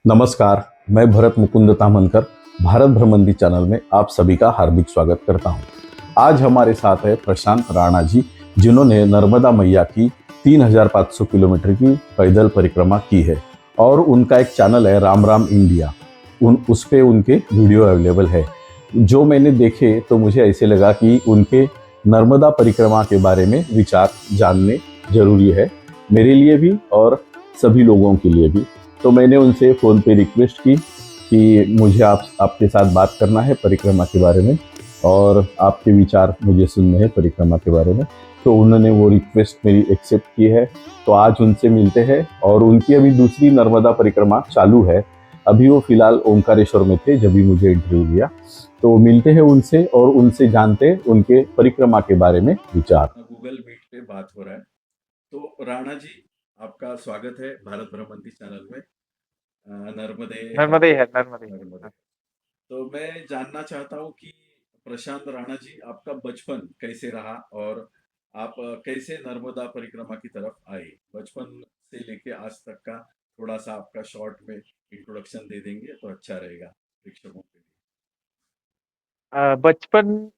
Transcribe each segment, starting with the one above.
नमस्कार, मैं भरत मुकुंद तामनकर भारत भ्रमंडी चैनल में आप सभी का हार्दिक स्वागत करता हूं। आज हमारे साथ है प्रशांत राणा जी, जिन्होंने नर्मदा मैया की 3500 किलोमीटर की पैदल परिक्रमा की है और उनका एक चैनल है राम राम इंडिया। उस पे उनके वीडियो अवेलेबल है। जो मैंने देखे तो मुझे ऐसे लगा कि उनके नर्मदा परिक्रमा के बारे में विचार जानने जरूरी है, मेरे लिए भी और सभी लोगों के लिए भी। तो मैंने उनसे फ़ोन पे रिक्वेस्ट की कि मुझे आपके साथ बात करना है परिक्रमा के बारे में और आपके विचार मुझे सुनने हैं परिक्रमा के बारे में। तो उन्होंने वो रिक्वेस्ट मेरी एक्सेप्ट की है। तो आज उनसे मिलते हैं और उनकी अभी दूसरी नर्मदा परिक्रमा चालू है। अभी वो फिलहाल ओंकारेश्वर में थे जब भी मुझे इंटरव्यू दिया। तो मिलते हैं उनसे और उनसे जानते हैं उनके परिक्रमा के बारे में विचार। गूगल मीट पे बात हो रहा है। तो राणा जी, आपका स्वागत है भारत भ्रमंडी चैनल में। नर्मदे हर नर्मदे है, नर्मदे है। नर्मदे। हाँ। तो मैं जानना चाहता हूँ कि प्रशांत राणा जी, आपका बचपन कैसे रहा और आप कैसे नर्मदा परिक्रमा की तरफ आए? बचपन से लेके आज तक का थोड़ा सा आपका शॉर्ट में इंट्रोडक्शन दे देंगे तो अच्छा रहेगा प्रेक्षकों के लिए। बचपन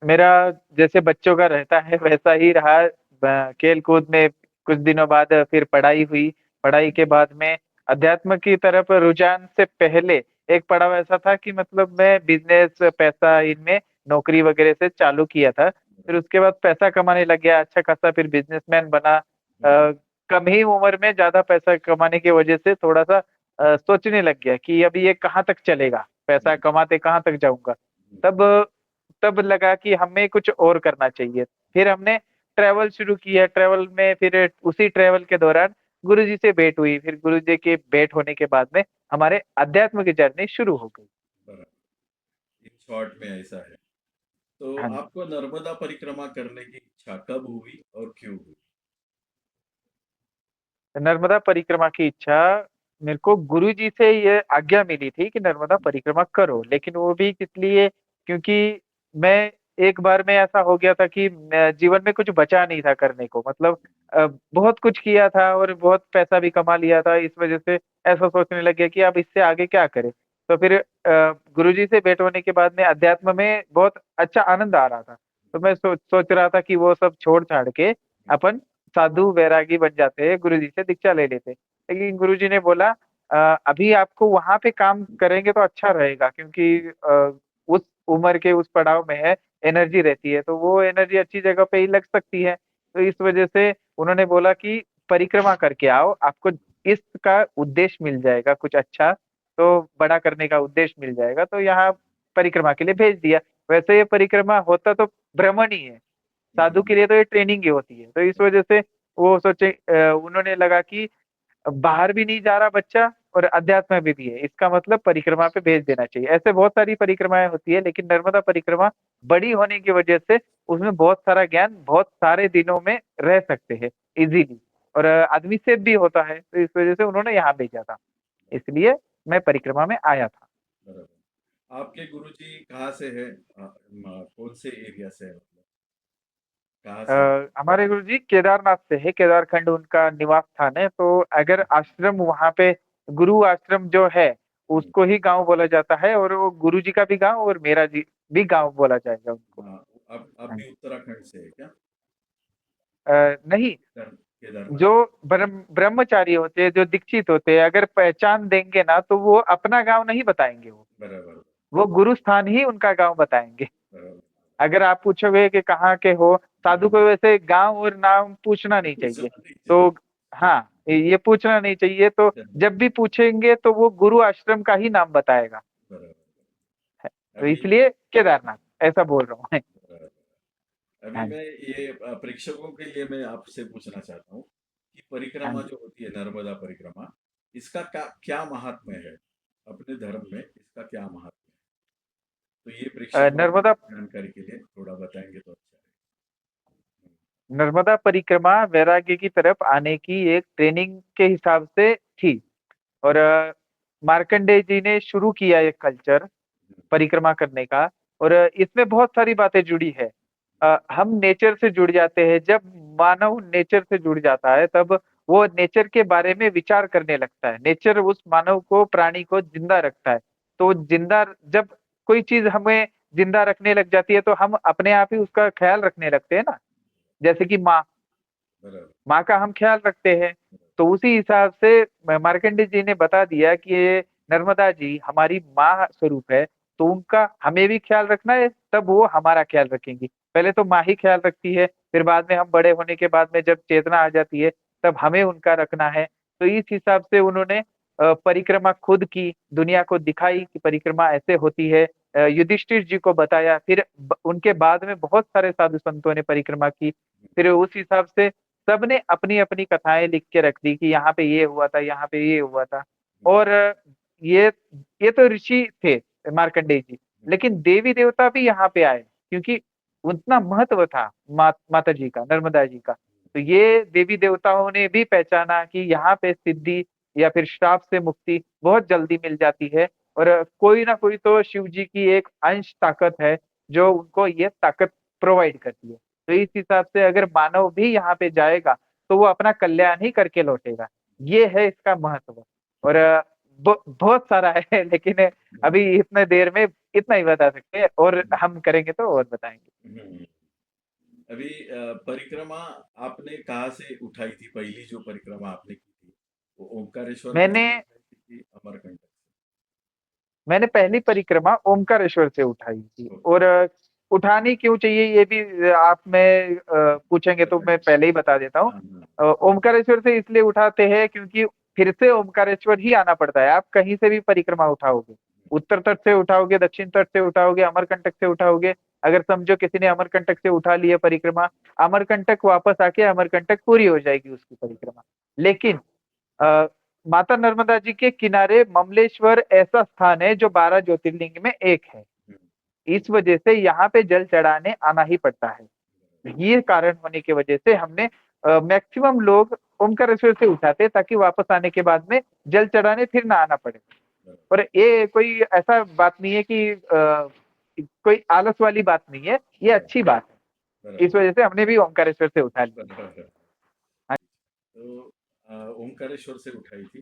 मेरा जैसे बच्चों का रहता है वैसा ही रहा। खेल कूद में कुछ दिनों बाद फिर पढ़ाई हुई। पढ़ाई के बाद में अध्यात्म की तरफ रुझान से पहले एक पड़ाव ऐसा था कि मतलब मैं बिजनेस पैसा इनमें नौकरी वगैरह से चालू किया था। फिर उसके बाद पैसा कमाने लग गया अच्छा खासा, फिर बिजनेसमैन बना। कम ही उम्र में ज्यादा पैसा कमाने की वजह से थोड़ा सा सोचने लग गया कि अभी ये कहाँ तक चलेगा, पैसा कमाते कहाँ तक जाऊंगा। तब तब लगा कि हमें कुछ और करना चाहिए। फिर हमने ट्रैवल शुरू किया। ट्रैवल में फिर उसी ट्रैवल के दौरान गुरुजी से भेंट हुई। फिर गुरुजी की भेंट होने के बाद में हमारे अध्यात्म की जर्नी शुरू हो गई। बराबर। इन शॉर्ट में ऐसा है। तो हाँ जी। आपको नर्मदा परिक्रमा करने की इच्छा कब हुई और क्यों हुई? नर्मदा परिक्रमा की इच्छा मेरे को गुरुजी से ये आज्ञा मिली थी कि नर्मदा परिक्रमा करो, लेकिन वो भी किस लिए, क्योंकि मैं एक बार में ऐसा हो गया था कि जीवन में कुछ बचा नहीं था करने को। मतलब बहुत कुछ किया था और बहुत पैसा भी कमा लिया था, इस वजह से ऐसा सोचने लग गया कि अब इससे आगे क्या करें। तो फिर गुरुजी से भेंट होने के बाद में अध्यात्म में बहुत अच्छा आनंद आ रहा था। तो मैं सोच रहा था कि वो सब छोड़ छाड़ के अपन साधु वैरागी बन जाते हैं, गुरुजी से दीक्षा ले लेते। लेकिन गुरुजी ने बोला अभी आपको वहां पे काम करेंगे तो अच्छा रहेगा, क्योंकि उस उम्र के उस पड़ाव में है, एनर्जी रहती है, तो वो एनर्जी अच्छी जगह पे ही लग सकती है। तो इस वजह से उन्होंने बोला कि परिक्रमा करके आओ, आपको इसका उद्देश्य मिल जाएगा कुछ अच्छा, तो बड़ा करने का उद्देश्य मिल जाएगा। तो यहाँ परिक्रमा के लिए भेज दिया। वैसे ये परिक्रमा होता तो भ्रमण ही है, साधु के लिए तो ये ट्रेनिंग ही होती है। तो इस वजह से वो सोचे, उन्होंने लगा कि बाहर भी नहीं जा रहा बच्चा और अध्यात्म में भी है, इसका मतलब परिक्रमा पे भेज देना चाहिए। ऐसे बहुत सारी परिक्रमाएं होती है, लेकिन नर्मदा परिक्रमा बड़ी होने की वजह से उसमें बहुत सारा ज्ञान बहुत सारे दिनों में रह सकते हैं इजीली, और आदमी सेफ भी होता है। तो इस वजह से उन्होंने यहाँ भेजा था, इसलिए मैं परिक्रमा में आया था। बराबर। आपके गुरुजी कहाँ से है? कौन से एरिया से है, मतलब कहाँ अ, से है? हमारे गुरुजी केदारनाथ से है, केदारखंड उनका निवास स्थान है। तो अगर आश्रम वहाँ पे, गुरु आश्रम जो है हम्म, उसको ही गांव बोला जाता है, और वो गुरुजी का भी गांव और मेरा जी भी गांव बोला जाएगा उनको। हाँ। अब हाँ भी जी। उत्तराखंड से है क्या? नहीं, केदारनाथ। जो ब्रह्मचारी होते हैं, जो दीक्षित होते हैं, अगर पहचान देंगे ना तो वो अपना गांव नहीं बताएंगे, बराबर। वो गुरु स्थान ही उनका गांव बताएंगे। बराबर। अगर आप पूछोगे कि कहाँ के हो, साधु को वैसे गांव और नाम पूछना नहीं चाहिए। पूछना नहीं तो चाहिए। हाँ, ये पूछना नहीं चाहिए। तो चलिए, जब भी पूछेंगे तो वो गुरु आश्रम का ही नाम बताएगा। बराबर। तो अभी इसलिए केदारनाथ ऐसा बोल रहा हूँ मैं। बराबर। अभी हाँ जी। मैं ये प्रेक्षकों के लिए मैं आपसे पूछना चाहता हूँ कि हाँ परिक्रमा जी। जो होती है नर्मदा परिक्रमा, इसका क्या क्या महात्म्य है? अपने धर्म में इसका क्या महात्म्य है? तो ये प्रेक्षकों की नर्मदा जानकारी के लिए थोड़ा बताएंगे तो अच्छा है। नर्मदा परिक्रमा वैराग्य की तरफ आने की एक ट्रेनिंग के हिसाब से थी। और मार्कंडेय जी ने शुरू किया ये कल्चर परिक्रमा करने का। और इसमें बहुत सारी बातें जुड़ी है। हम नेचर से जुड़ जाते हैं। जब मानव नेचर से जुड़ जाता है तब वो नेचर के बारे में विचार करने लगता है। नेचर उस मानव को, प्राणी को जिंदा रखता है। तो जिंदा, जब कोई चीज हमें जिंदा रखने लग जाती है तो हम अपने आप ही उसका ख्याल रखने लगते हैं ना। जैसे कि माँ, बराबर। माँ का हम ख्याल रखते हैं। तो उसी हिसाब से मार्कंडेय जी ने बता दिया कि ये नर्मदा जी हमारी माँ स्वरूप है, तो उनका हमें भी ख्याल रखना है, तब वो हमारा ख्याल रखेंगी। पहले तो माँ ही ख्याल रखती है, फिर बाद में हम बड़े होने के बाद में जब चेतना आ जाती है, तब हमें उनका रखना है। तो इस हिसाब से उन्होंने परिक्रमा खुद की, दुनिया को दिखाई कि परिक्रमा ऐसे होती है। युधिष्ठिर जी को बताया, फिर उनके बाद में बहुत सारे साधु संतों ने परिक्रमा की। फिर उस हिसाब से सबने अपनी अपनी कथाएं लिख के रख दी कि यहाँ पे ये हुआ था, यहाँ पे ये हुआ था। और ये ये तो ऋषि थे, मार्कंडेय जी। लेकिन देवी देवता भी यहाँ पे आए, क्योंकि उतना महत्व था माता जी का, नर्मदा जी का। तो ये देवी देवताओं ने भी पहचाना कि यहाँ पे सिद्धि या फिर श्राप से मुक्ति बहुत जल्दी मिल जाती है। और कोई ना कोई तो शिव जी की एक अंश ताकत है जो उनको ये ताकत प्रोवाइड करती है। तो इस हिसाब से अगर मानव भी यहाँ पे जाएगा तो वो अपना कल्याण ही करके लौटेगा। ये है इसका महत्व। और बहुत सारा है लेकिन अभी इतने देर में इतना ही बता सकते हैं, और हम करेंगे तो और बताएंगे। हम्म। अभी परिक्रमा आपने कहाँ से उठाई थी? पहली जो परिक्रमा आपने की थी वो ओमकारेश्वर में मैंने से उठाई थी कि अमरकंटक मैंने पहली परिक्रमा ओमकारेश्वर से उठाई थी। से? और उठानी क्यों चाहिए ये भी आप में पूछेंगे तो मैं बताइए। पहले ही बता देता हूँ। हाँ हाँ। ओमकारेश्वर से इसलिए उठाते हैं क्योंकि फिर से ओमकारेश्वर ही आना पड़ता है। आप कहीं से भी परिक्रमा उठाओगे, उत्तर तट से उठाओगे, दक्षिण तट से उठाओगे, अमरकंटक से उठाओगे। अगर समझो किसी ने अमरकंटक से उठा लिया परिक्रमा, अमरकंटक वापस आके अमरकंटक पूरी हो जाएगी उसकी परिक्रमा। लेकिन अ, माता नर्मदा जी के किनारे ममलेश्वर ऐसा स्थान है जो 12 ज्योतिर्लिंग में एक है। इस वजह से यहाँ पे जल चढ़ाने आना ही पड़ता है। ये कारण होने की वजह से हमने मैक्सिमम लोग ओमकारेश्वर से उठाते हैं, ताकि वापस आने के बाद में जल चढ़ाने फिर ना आना पड़े। और ये कोई ऐसा बात नहीं है कि कोई आलस वाली बात नहीं है, ये अच्छी बात है। इस वजह से हमने भी ओमकारेश्वर से उठा लिया। बराबर। तो ओमकारेश्वर से उठाई थी।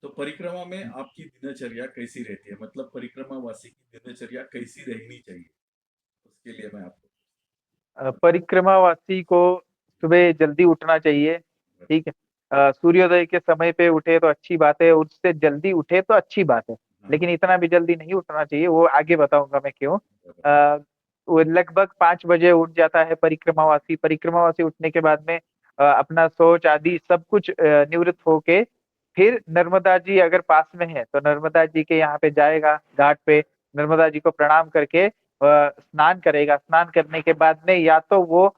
तो परिक्रमा में आपकी दिनचर्या कैसी रहती है? मतलब परिक्रमावासी की दिनचर्या कैसी रहनी चाहिए? उसके लिए मैं आपको परिक्रमावासी को सुबह जल्दी उठना चाहिए। ठीक है। सूर्योदय के समय पे उठे तो अच्छी बात है, उससे जल्दी उठे तो अच्छी बात है। हाँ, लेकिन इतना भी जल्दी नहीं उठना चाहिए, वो आगे बताऊंगा मैं क्यों। वो लगभग 5 बजे उठ जाता है परिक्रमावासी। परिक्रमावासी उठने के बाद में अपना शौच आदि सब कुछ निवृत्त होके, फिर नर्मदा जी अगर पास में है तो नर्मदा जी के यहाँ पे जाएगा, घाट पे नर्मदा जी को प्रणाम करके स्नान करेगा। स्नान करने के बाद में या तो वो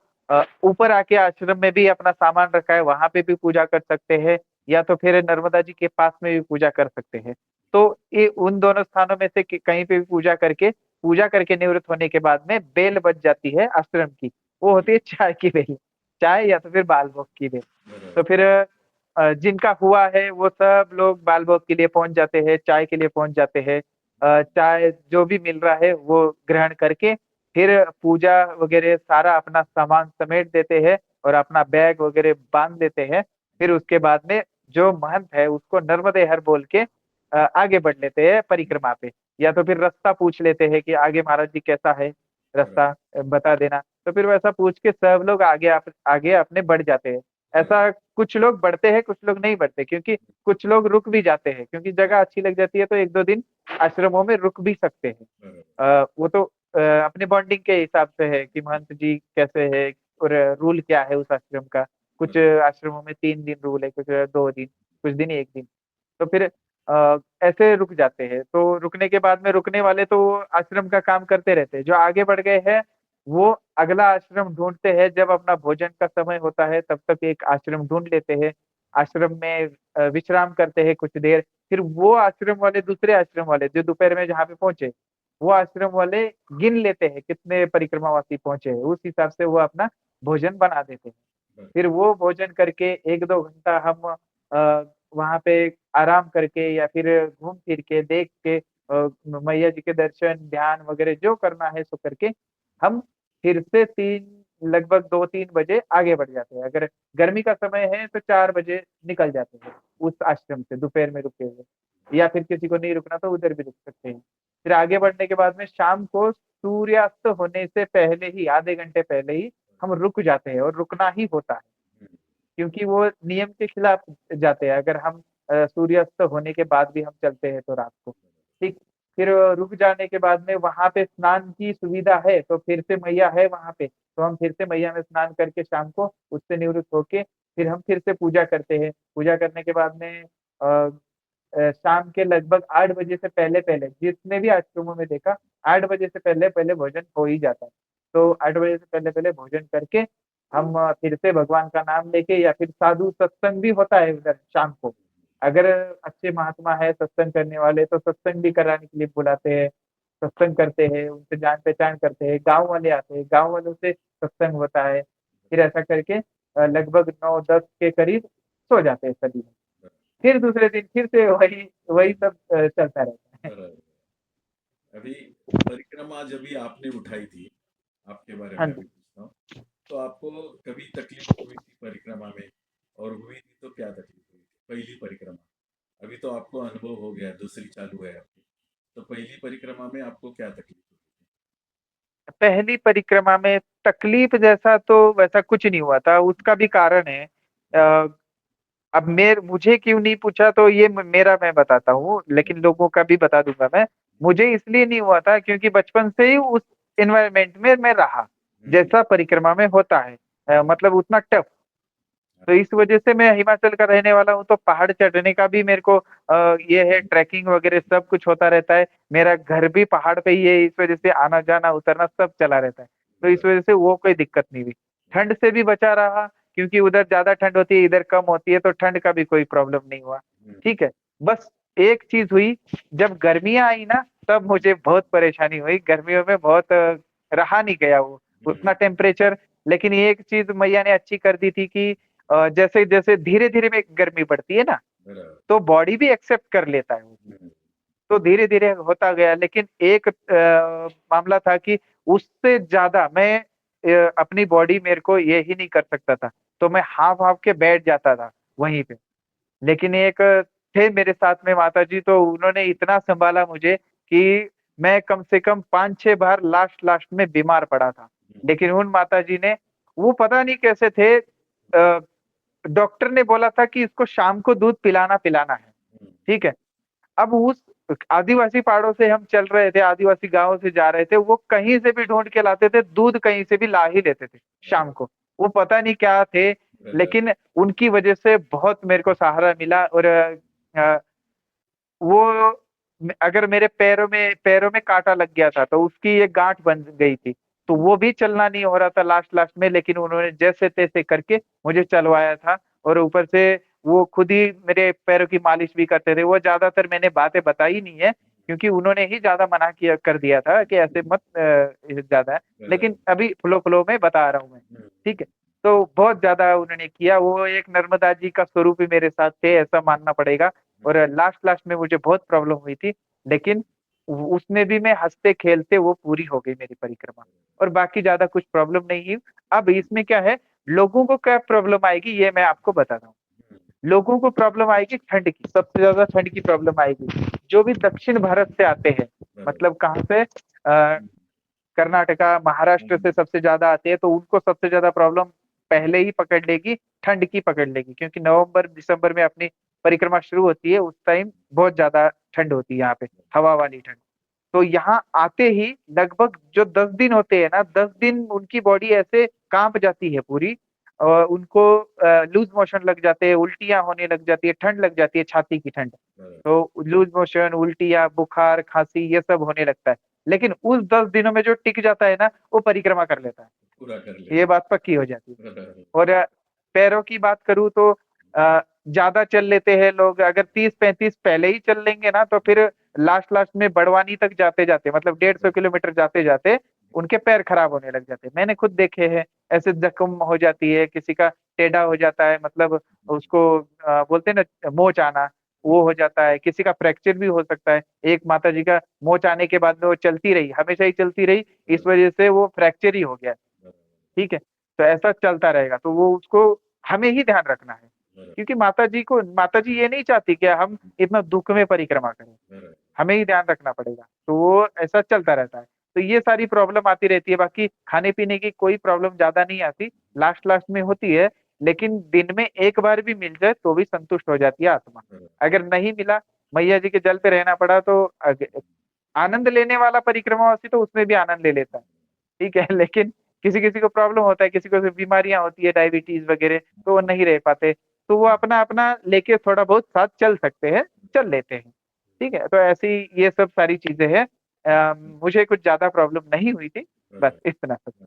ऊपर आके आश्रम में भी अपना सामान रखा है वहां पे भी पूजा कर सकते हैं, या तो फिर नर्मदा जी के पास में भी पूजा कर सकते हैं। तो ये उन दोनों स्थानों में से कहीं पे भी पूजा करके निवृत्त होने के बाद में बेल बज जाती है आश्रम की। वो होती है चाय की बेल, चाय या तो फिर बाल भोग की बेल। तो बराबर। फिर जिनका हुआ है वो सब लोग बाल भोग के लिए पहुंच जाते हैं, चाय के लिए पहुंच जाते हैं। चाय जो भी मिल रहा है वो ग्रहण करके फिर पूजा वगैरह सारा अपना सामान समेट देते हैं और अपना बैग वगैरह बांध देते हैं। फिर उसके बाद में जो महंत है उसको नर्मदे हर बोल के आगे बढ़ लेते हैं परिक्रमा पे। या तो फिर रास्ता पूछ लेते हैं कि आगे महाराज जी कैसा है रास्ता, बराबर। बता देना। तो फिर वैसा पूछ के सब लोग आगे अपने बढ़ जाते हैं। बराबर। ऐसा कुछ लोग बढ़ते हैं, कुछ लोग नहीं बढ़ते, क्योंकि कुछ लोग रुक भी जाते हैं, क्योंकि जगह अच्छी लग जाती है तो 1-2 दिन आश्रमों में रुक भी सकते हैं। बराबर। वो तो अपने बॉन्डिंग के हिसाब से है कि महंत जी कैसे है और रूल क्या है उस आश्रम का। कुछ बराबर। आश्रमों में 3 दिन रूल है, कुछ 2 दिन, कुछ दिन 1 दिन। तो फिर ऐसे रुक जाते हैं। तो रुकने के बाद में रुकने वाले तो आश्रम का काम करते रहते हैं। जो आगे बढ़ गए हैं वो अगला आश्रम ढूंढते हैं। जब अपना भोजन का समय होता है तब तक एक आश्रम ढूंढ लेते हैं, आश्रम में विश्राम करते हैं कुछ देर। फिर वो आश्रम वाले, दूसरे आश्रम वाले जो दोपहर में जहाँ पे पहुंचे, वो आश्रम वाले गिन लेते हैं कितने परिक्रमावासी पहुंचे हैं, उस हिसाब से वो अपना भोजन बना देते हैं। फिर वो भोजन करके 1-2 घंटा हम वहां पे आराम करके या फिर घूम फिर के देख के मैया जी के दर्शन ध्यान वगैरह जो करना है सो करके हम फिर से 3 लगभग 2-3 बजे आगे बढ़ जाते हैं। अगर गर्मी का समय है तो 4 बजे निकल जाते हैं उस आश्रम से, दोपहर में रुके हुए, या फिर किसी को नहीं रुकना तो उधर भी रुक सकते हैं। फिर आगे बढ़ने के बाद में शाम को सूर्यास्त होने से पहले ही, आधे घंटे पहले ही हम रुक जाते हैं, और रुकना ही होता है, क्योंकि वो नियम के खिलाफ जाते हैं अगर हम सूर्यास्त होने के बाद भी हम चलते हैं तो रात को। ठीक, फिर रुक जाने के बाद में वहां पे स्नान की सुविधा है, तो फिर से मैया है वहां पे, तो हम फिर से मैया में स्नान करके शाम को उससे निवृत्त होके फिर हम फिर से पूजा करते हैं। पूजा करने के बाद में शाम के लगभग 8 बजे से पहले पहले, जितने भी आश्रमों में देखा, 8 बजे से पहले पहले भोजन हो ही जाता है। तो 8 बजे से पहले पहले भोजन करके हम फिर से भगवान का नाम लेके, या फिर साधु सत्संग भी होता है उधर शाम को। अगर अच्छे महात्मा है सत्संग करने वाले तो सत्संग भी कराने के लिए बुलाते हैं, सत्संग करते हैं, उनसे जान पहचान करते हैं, गांव वाले आते हैं, गांव वालों से सत्संग होता है। फिर ऐसा करके लगभग 9-10 के करीब सो जाते हैं सभी लोग। फिर दूसरे दिन फिर से वही वही सब चलता रहता है। बराबर। अभी परिक्रमा जब भी आपने उठाई थी, आपके बारे हाँ में जी। अभी पूछता हूँ, तो आपको कभी तकलीफ हुई थी परिक्रमा में, और हुई थी तो क्या तकलीफ हुई थी पहली परिक्रमा? अभी तो आपको अनुभव हो गया, दूसरी चालू है आपकी, तो पहली परिक्रमा में आपको क्या तकलीफ हुई थी? पहली परिक्रमा में तकलीफ जैसा तो वैसा कुछ नहीं हुआ था, उसका भी कारण है। अ, अब मुझे क्यों नहीं पूछा तो ये मेरा मैं बताता हूँ, लेकिन लोगों का भी बता दूंगा मैं। मुझे इसलिए नहीं हुआ था क्योंकि बचपन से ही उस एनवायरनमेंट में मैं रहा, जैसा परिक्रमा में होता है, मतलब उतना टफ। तो इस वजह से मैं हिमाचल का रहने वाला हूँ, तो पहाड़ चढ़ने का भी मेरे को ये है, ट्रैकिंग वगैरह सब कुछ होता रहता है। मेरा घर भी पहाड़ पे ही है, इस वजह से आना जाना उतरना सब चला रहता है। तो इस वजह से वो कोई दिक्कत नहीं हुई। ठंड से भी बचा रहा, क्योंकि उधर ज्यादा ठंड होती है, इधर कम होती है, तो ठंड का भी कोई प्रॉब्लम नहीं हुआ। ठीक है। बस एक चीज हुई, जब गर्मियां आई ना, तब मुझे बहुत परेशानी हुई। गर्मियों में बहुत रहा नहीं गया वो उतना टेम्परेचर। लेकिन एक चीज मैया ने अच्छी कर दी थी कि जैसे जैसे धीरे धीरे में गर्मी बढ़ती है ना, बराबर। तो बॉडी भी एक्सेप्ट कर लेता है वो चीज। तो धीरे धीरे होता गया, लेकिन एक मामला था कि उससे ज्यादा मैं अपनी बॉडी मेरे को ये ही नहीं कर सकता था, तो मैं हाफ हाफ के बैठ जाता था वहीं पे। लेकिन एक थे मेरे साथ में माता जी, तो उन्होंने इतना संभाला मुझे कि मैं कम से कम 5-6 बार लास्ट लास्ट में बीमार पड़ा था। लेकिन उन माता जी ने, वो पता नहीं कैसे थे, डॉक्टर ने बोला था कि इसको शाम को दूध पिलाना पिलाना है। ठीक है। अब उस आदिवासी पहाड़ों से हम चल रहे थे, आदिवासी गांवों से जा रहे थे, वो कहीं से भी ढूंढ के लाते थे दूध, कहीं से भी ला ही लेते थे शाम को। वो पता नहीं क्या थे, लेकिन उनकी वजह से बहुत मेरे को सहारा मिला। और वो अगर मेरे पैरों में कांटा लग गया था, तो उसकी एक गांठ बन गई थी, तो वो भी चलना नहीं हो रहा था लास्ट लास्ट में, लेकिन उन्होंने जैसे तैसे करके मुझे चलवाया था। और ऊपर से वो खुद ही मेरे पैरों की मालिश भी करते थे। वो ज्यादातर मैंने बातें बताई नहीं है, क्योंकि उन्होंने ही ज्यादा मना किया कर दिया था कि ऐसे मत ज्यादा है। लेकिन अभी फ्लो फ्लो में बता रहा हूँ मैं। ठीक है। तो बहुत ज्यादा उन्होंने किया, वो एक नर्मदा जी का स्वरूप ही मेरे साथ थे, ऐसा मानना पड़ेगा। और लास्ट लास्ट में मुझे बहुत प्रॉब्लम हुई थी, लेकिन उसमें भी मैं हंसते खेलते वो पूरी हो गई मेरी परिक्रमा, और बाकी ज्यादा कुछ प्रॉब्लम नहीं हुई। अब इसमें क्या है, लोगों को क्या प्रॉब्लम आएगी ये मैं आपको बताता हूँ। लोगों को प्रॉब्लम आएगी ठंड की, सबसे ज्यादा ठंड की प्रॉब्लम आएगी। जो भी दक्षिण भारत से आते हैं, मतलब कहाँ से, कर्नाटका महाराष्ट्र से सबसे ज्यादा आते हैं, तो उनको सबसे ज्यादा प्रॉब्लम पहले ही पकड़ लेगी, ठंड की पकड़ लेगी, क्योंकि नवंबर दिसंबर में अपनी परिक्रमा शुरू होती है, उस टाइम बहुत ज्यादा ठंड होती है यहाँ पे, हवा वाली ठंड। तो यहाँ आते ही लगभग जो 10 दिन होते हैं ना, 10 दिन उनकी बॉडी ऐसे कांप जाती है पूरी, और उनको लूज मोशन लग जाते हैं, उल्टियां होने लग जाती है, ठंड लग जाती है, छाती की ठंड। तो लूज मोशन, उल्टियां, बुखार, खांसी, ये सब होने लगता है। लेकिन उस 10 दिनों में जो टिक जाता है ना, वो परिक्रमा कर लेता है, पूरा कर ये ले। बात पक्की हो जाती है। और पैरों की बात करूँ तो ज्यादा चल लेते हैं लोग, अगर 30-35 पहले ही चल लेंगे ना, तो फिर लास्ट लास्ट में बड़वानी तक जाते जाते, मतलब 150 किलोमीटर जाते जाते उनके पैर खराब होने लग जाते हैं। मैंने खुद देखे हैं, ऐसे जख्म हो जाती है, किसी का टेढ़ा हो जाता है, मतलब उसको बोलते हैं ना मोच आना, वो हो जाता है, किसी का फ्रैक्चर भी हो सकता है। एक माता जी का मोच आने के बाद में वो चलती रही, हमेशा ही चलती रही, इस वजह से वो फ्रैक्चर ही हो गया। ठीक है। तो ऐसा चलता रहेगा, तो वो उसको हमें ही ध्यान रखना है, क्योंकि माता जी ये नहीं चाहती कि हम इतना दुख में परिक्रमा करें, हमें ही ध्यान रखना पड़ेगा, तो वो ऐसा चलता रहता है। तो ये सारी प्रॉब्लम आती रहती है, बाकी खाने पीने की कोई प्रॉब्लम ज्यादा नहीं आती, लास्ट लास्ट में होती है, लेकिन दिन में एक बार भी मिल जाए तो भी संतुष्ट हो जाती है आत्मा। अगर नहीं मिला, मैया जी के जल पे रहना पड़ा, तो आनंद लेने वाला परिक्रमावासी तो उसमें भी आनंद ले लेता है, ठीक है। लेकिन किसी किसी को प्रॉब्लम होता है, किसी को बीमारियां होती है, डायबिटीज वगैरह, तो वो नहीं रह पाते, तो वो अपना अपना लेके थोड़ा बहुत साथ चल सकते हैं, चल लेते हैं, ठीक है। तो ऐसी ये सब सारी चीजें हैं। मुझे कुछ ज्यादा प्रॉब्लम नहीं हुई थी, बस इतना सब।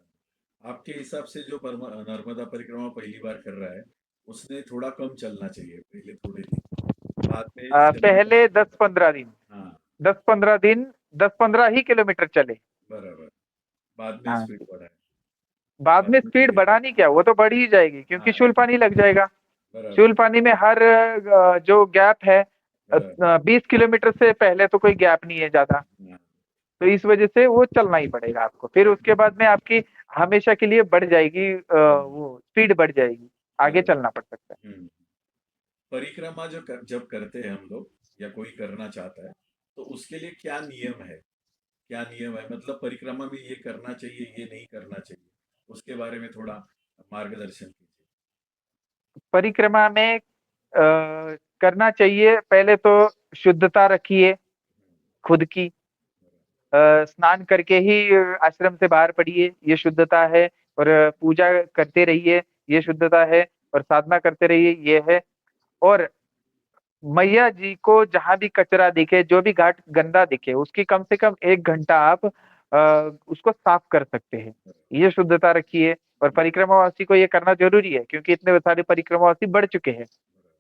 आपके हिसाब से जो नर्मदा परिक्रमा पहली बार कर रहा है, उसने थोड़ा कम चलना चाहिए, पहले थोड़े दिन, बाद में पहले 10-15 दिन, हाँ 10-15 दिन 10-15 ही किलोमीटर चले। बराबर, बाद में हाँ, स्पीड बढ़ा है। बाद में बाद में स्पीड धीरे बढ़ानी क्या, वो तो बढ़ ही जाएगी, क्योंकि हाँ शुल पानी लग जाएगा। बराबर शुल पानी में हर जो गैप है, बराबर 20 किलोमीटर से पहले तो कोई गैप नहीं है ज्यादा, हाँ, तो इस वजह से वो चलना ही पड़ेगा आपको। फिर उसके बाद में आपकी हमेशा के लिए बढ़ जाएगी, वो स्पीड बढ़ जाएगी, आगे बराबर चलना पड़ सकता है। परिक्रमा जब करते हैं हम लोग या कोई करना चाहता है, तो उसके लिए क्या नियम है, क्या नियम है, मतलब परिक्रमा में ये करना चाहिए, ये नहीं करना चाहिए, उसके बारे में थोड़ा मार्गदर्शन कीजिए। परिक्रमा में करना चाहिए, पहले तो शुद्धता रखिए खुद की, स्नान करके ही आश्रम से बाहर पड़िए, ये शुद्धता है। और पूजा करते रहिए, ये शुद्धता है। और साधना करते रहिए, ये है। और मैया जी को जहां भी कचरा दिखे, जो भी घाट गंदा दिखे, उसकी कम से कम 1 घंटा आप उसको साफ कर सकते हैं, ये शुद्धता रखिए। और परिक्रमावासी को ये करना जरूरी है, क्योंकि इतने सारे परिक्रमावासी बढ़ चुके हैं,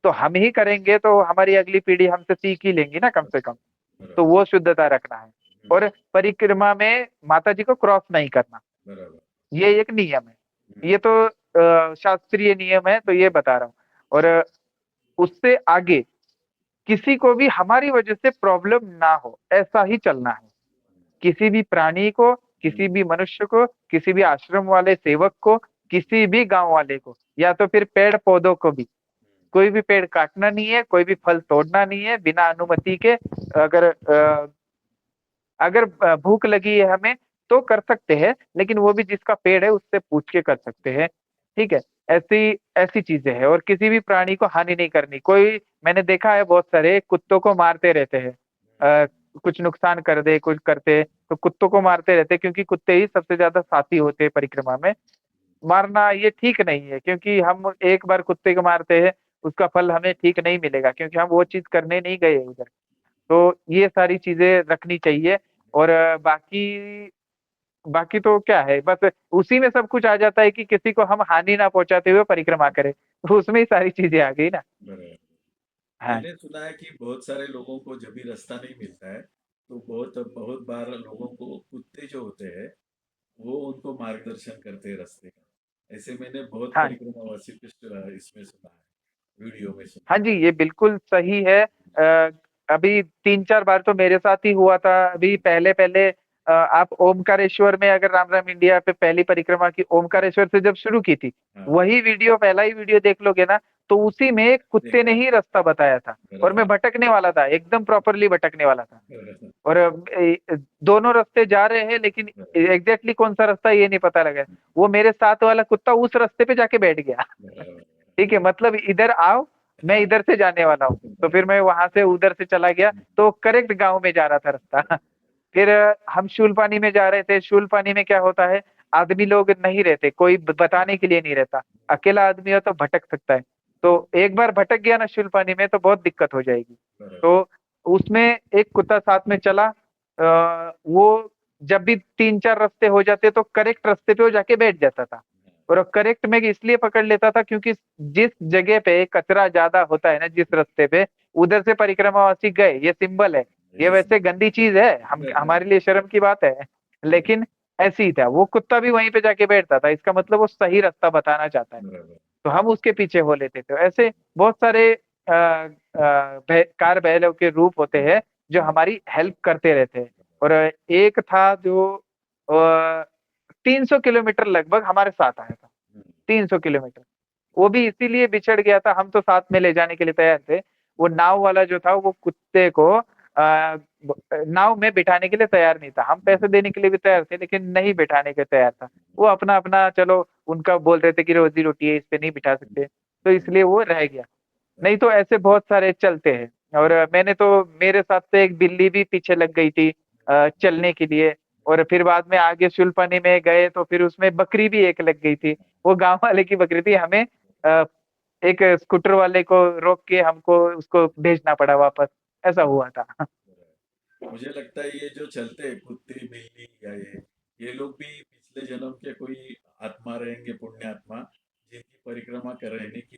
तो हम ही करेंगे तो हमारी अगली पीढ़ी हमसे सीख ही लेंगी ना, कम से कम। बराबर तो वो शुद्धता रखना है। और परिक्रमा में माता जी को क्रॉस नहीं करना, बराबर ये एक नियम है। ये तो शास्त्रीय नियम है, तो ये बता रहा हूँ। और उससे आगे किसी को भी हमारी वजह से प्रॉब्लम ना हो, ऐसा ही चलना है। किसी भी प्राणी को, किसी भी मनुष्य को, किसी भी आश्रम वाले सेवक को, किसी भी गांव वाले को, या तो फिर पेड़ पौधों को भी, कोई भी पेड़ काटना नहीं है, कोई भी फल तोड़ना नहीं है बिना अनुमति के। अगर भूख लगी है हमें, तो कर सकते हैं, लेकिन वो भी जिसका पेड़ है उससे पूछ के कर सकते हैं, ठीक है। ऐसी ऐसी चीजें हैं। और किसी भी प्राणी को हानि नहीं करनी। कोई, मैंने देखा है बहुत सारे कुत्तों को मारते रहते हैं, अ, कुछ नुकसान कर दे, कुछ करते, तो कुत्तों को मारते रहते हैं, क्योंकि कुत्ते ही सबसे ज्यादा साथी होते हैं परिक्रमा में। मारना ये ठीक नहीं है, क्योंकि हम एक बार कुत्ते को मारते हैं, उसका फल हमें ठीक नहीं मिलेगा, क्योंकि हम वो चीज करने नहीं गए उधर। तो ये सारी चीजें रखनी चाहिए। और बाकी बाकी तो क्या है, बस उसी में सब कुछ आ जाता है कि किसी को हम हानि ना पहुंचाते हुए परिक्रमा करें, तो उसमें ही सारी चीजें आ गई ना। बराबर। हाँ, मैंने सुना है कि बहुत सारे लोगों को जब भी रास्ता नहीं मिलता है, तो बहुत बहुत बार लोगों को कुत्ते जो होते हैं, वो उनको मार्गदर्शन करते हैं रास्ते का। ऐसे मैंने बहुत हाँ, परिक्रमावासी को इसमें सुना है, वीडियो में हाँ सुना जी, ये बिल्कुल सही है। अभी 3-4 बार तो मेरे साथ ही हुआ था। अभी पहले पहले आप ओमकारेश्वर में, अगर राम राम इंडिया पे पहली परिक्रमा की ओमकारेश्वर से जब शुरू की थी, है। हाँ वही वीडियो, पहला ही वीडियो देख लोगे ना, तो उसी में कुत्ते ने देखा ही रास्ता बताया था। और बराबर मैं भटकने वाला था, एकदम प्रॉपरली भटकने वाला था। बराबर और दोनों रास्ते जा रहे हैं, लेकिन एग्जैक्टली कौन सा रास्ता ये नहीं पता लगा। वो मेरे साथ वाला कुत्ता उस रास्ते पे जाके बैठ गया। बराबर ठीक है, मतलब इधर आओ, मैं हाँ इधर से जाने वाला हूँ, तो फिर मैं वहां से उधर से चला गया, तो करेक्ट गांव में जा रहा था रास्ता। फिर हम शूलपानी में जा रहे थे। शूलपानी में क्या होता है, आदमी लोग नहीं रहते, कोई बताने के लिए नहीं रहता, अकेला आदमी हो तो भटक सकता है। तो एक बार भटक गया ना शूलपानी में, तो बहुत दिक्कत हो जाएगी। बराबर तो उसमें एक कुत्ता साथ में चला, वो जब भी 3-4 रास्ते हो जाते तो करेक्ट रास्ते पे वो जाके बैठ जाता था। और करेक्ट में इसलिए पकड़ लेता था, क्योंकि जिस जगह पे कचरा ज्यादा होता है ना, जिस रास्ते पे, उधर से परिक्रमावासी गए, ये सिंबल है। ये यस वैसे गंदी चीज है, हम हमारे लिए शर्म की बात है, लेकिन ऐसे ही था। वो कुत्ता भी वहीं पे जाके बैठता था, इसका मतलब वो सही रास्ता बताना चाहता है, बराबर तो हम उसके पीछे हो लेते थे। ऐसे बहुत सारे कार बैलों के रूप होते हैं, जो हमारी हेल्प करते रहते हैं। और एक था जो 300 किलोमीटर लगभग हमारे साथ आया था। 300 किलोमीटर। वो भी इसीलिए बिछड़ गया था, हम तो साथ में ले जाने के लिए तैयार थे। वो नाव वाला जो था वो कुत्ते को नाव में बिठाने के लिए तैयार नहीं था। हम पैसे देने के लिए भी तैयार थे लेकिन नहीं बिठाने के तैयार था। वो अपना अपना चलो, उनका बोल रहे थे कि रोजी रोटी है, इस पे नहीं बिठा सकते, तो इसलिए वो रह गया। नहीं तो ऐसे बहुत सारे चलते हैं। और मैंने तो, मेरे साथ तो एक बिल्ली भी पीछे लग गई थी चलने के लिए। और फिर बाद में आगे शुलपानी में गए तो फिर उसमें बकरी भी एक लग गई थी। वो गांव वाले की बकरी थी, हमें एक स्कूटर वाले को रोक के हमको उसको भेजना पड़ा वापस। ऐसा हुआ था। मुझे लगता है ये जो चलते हैं कुत्ते बिल्ली या ये लोग भी पिछले जन्म के कोई आत्मा रहेंगे, पुण्य आत्मा, जिनकी परिक्रमा करने की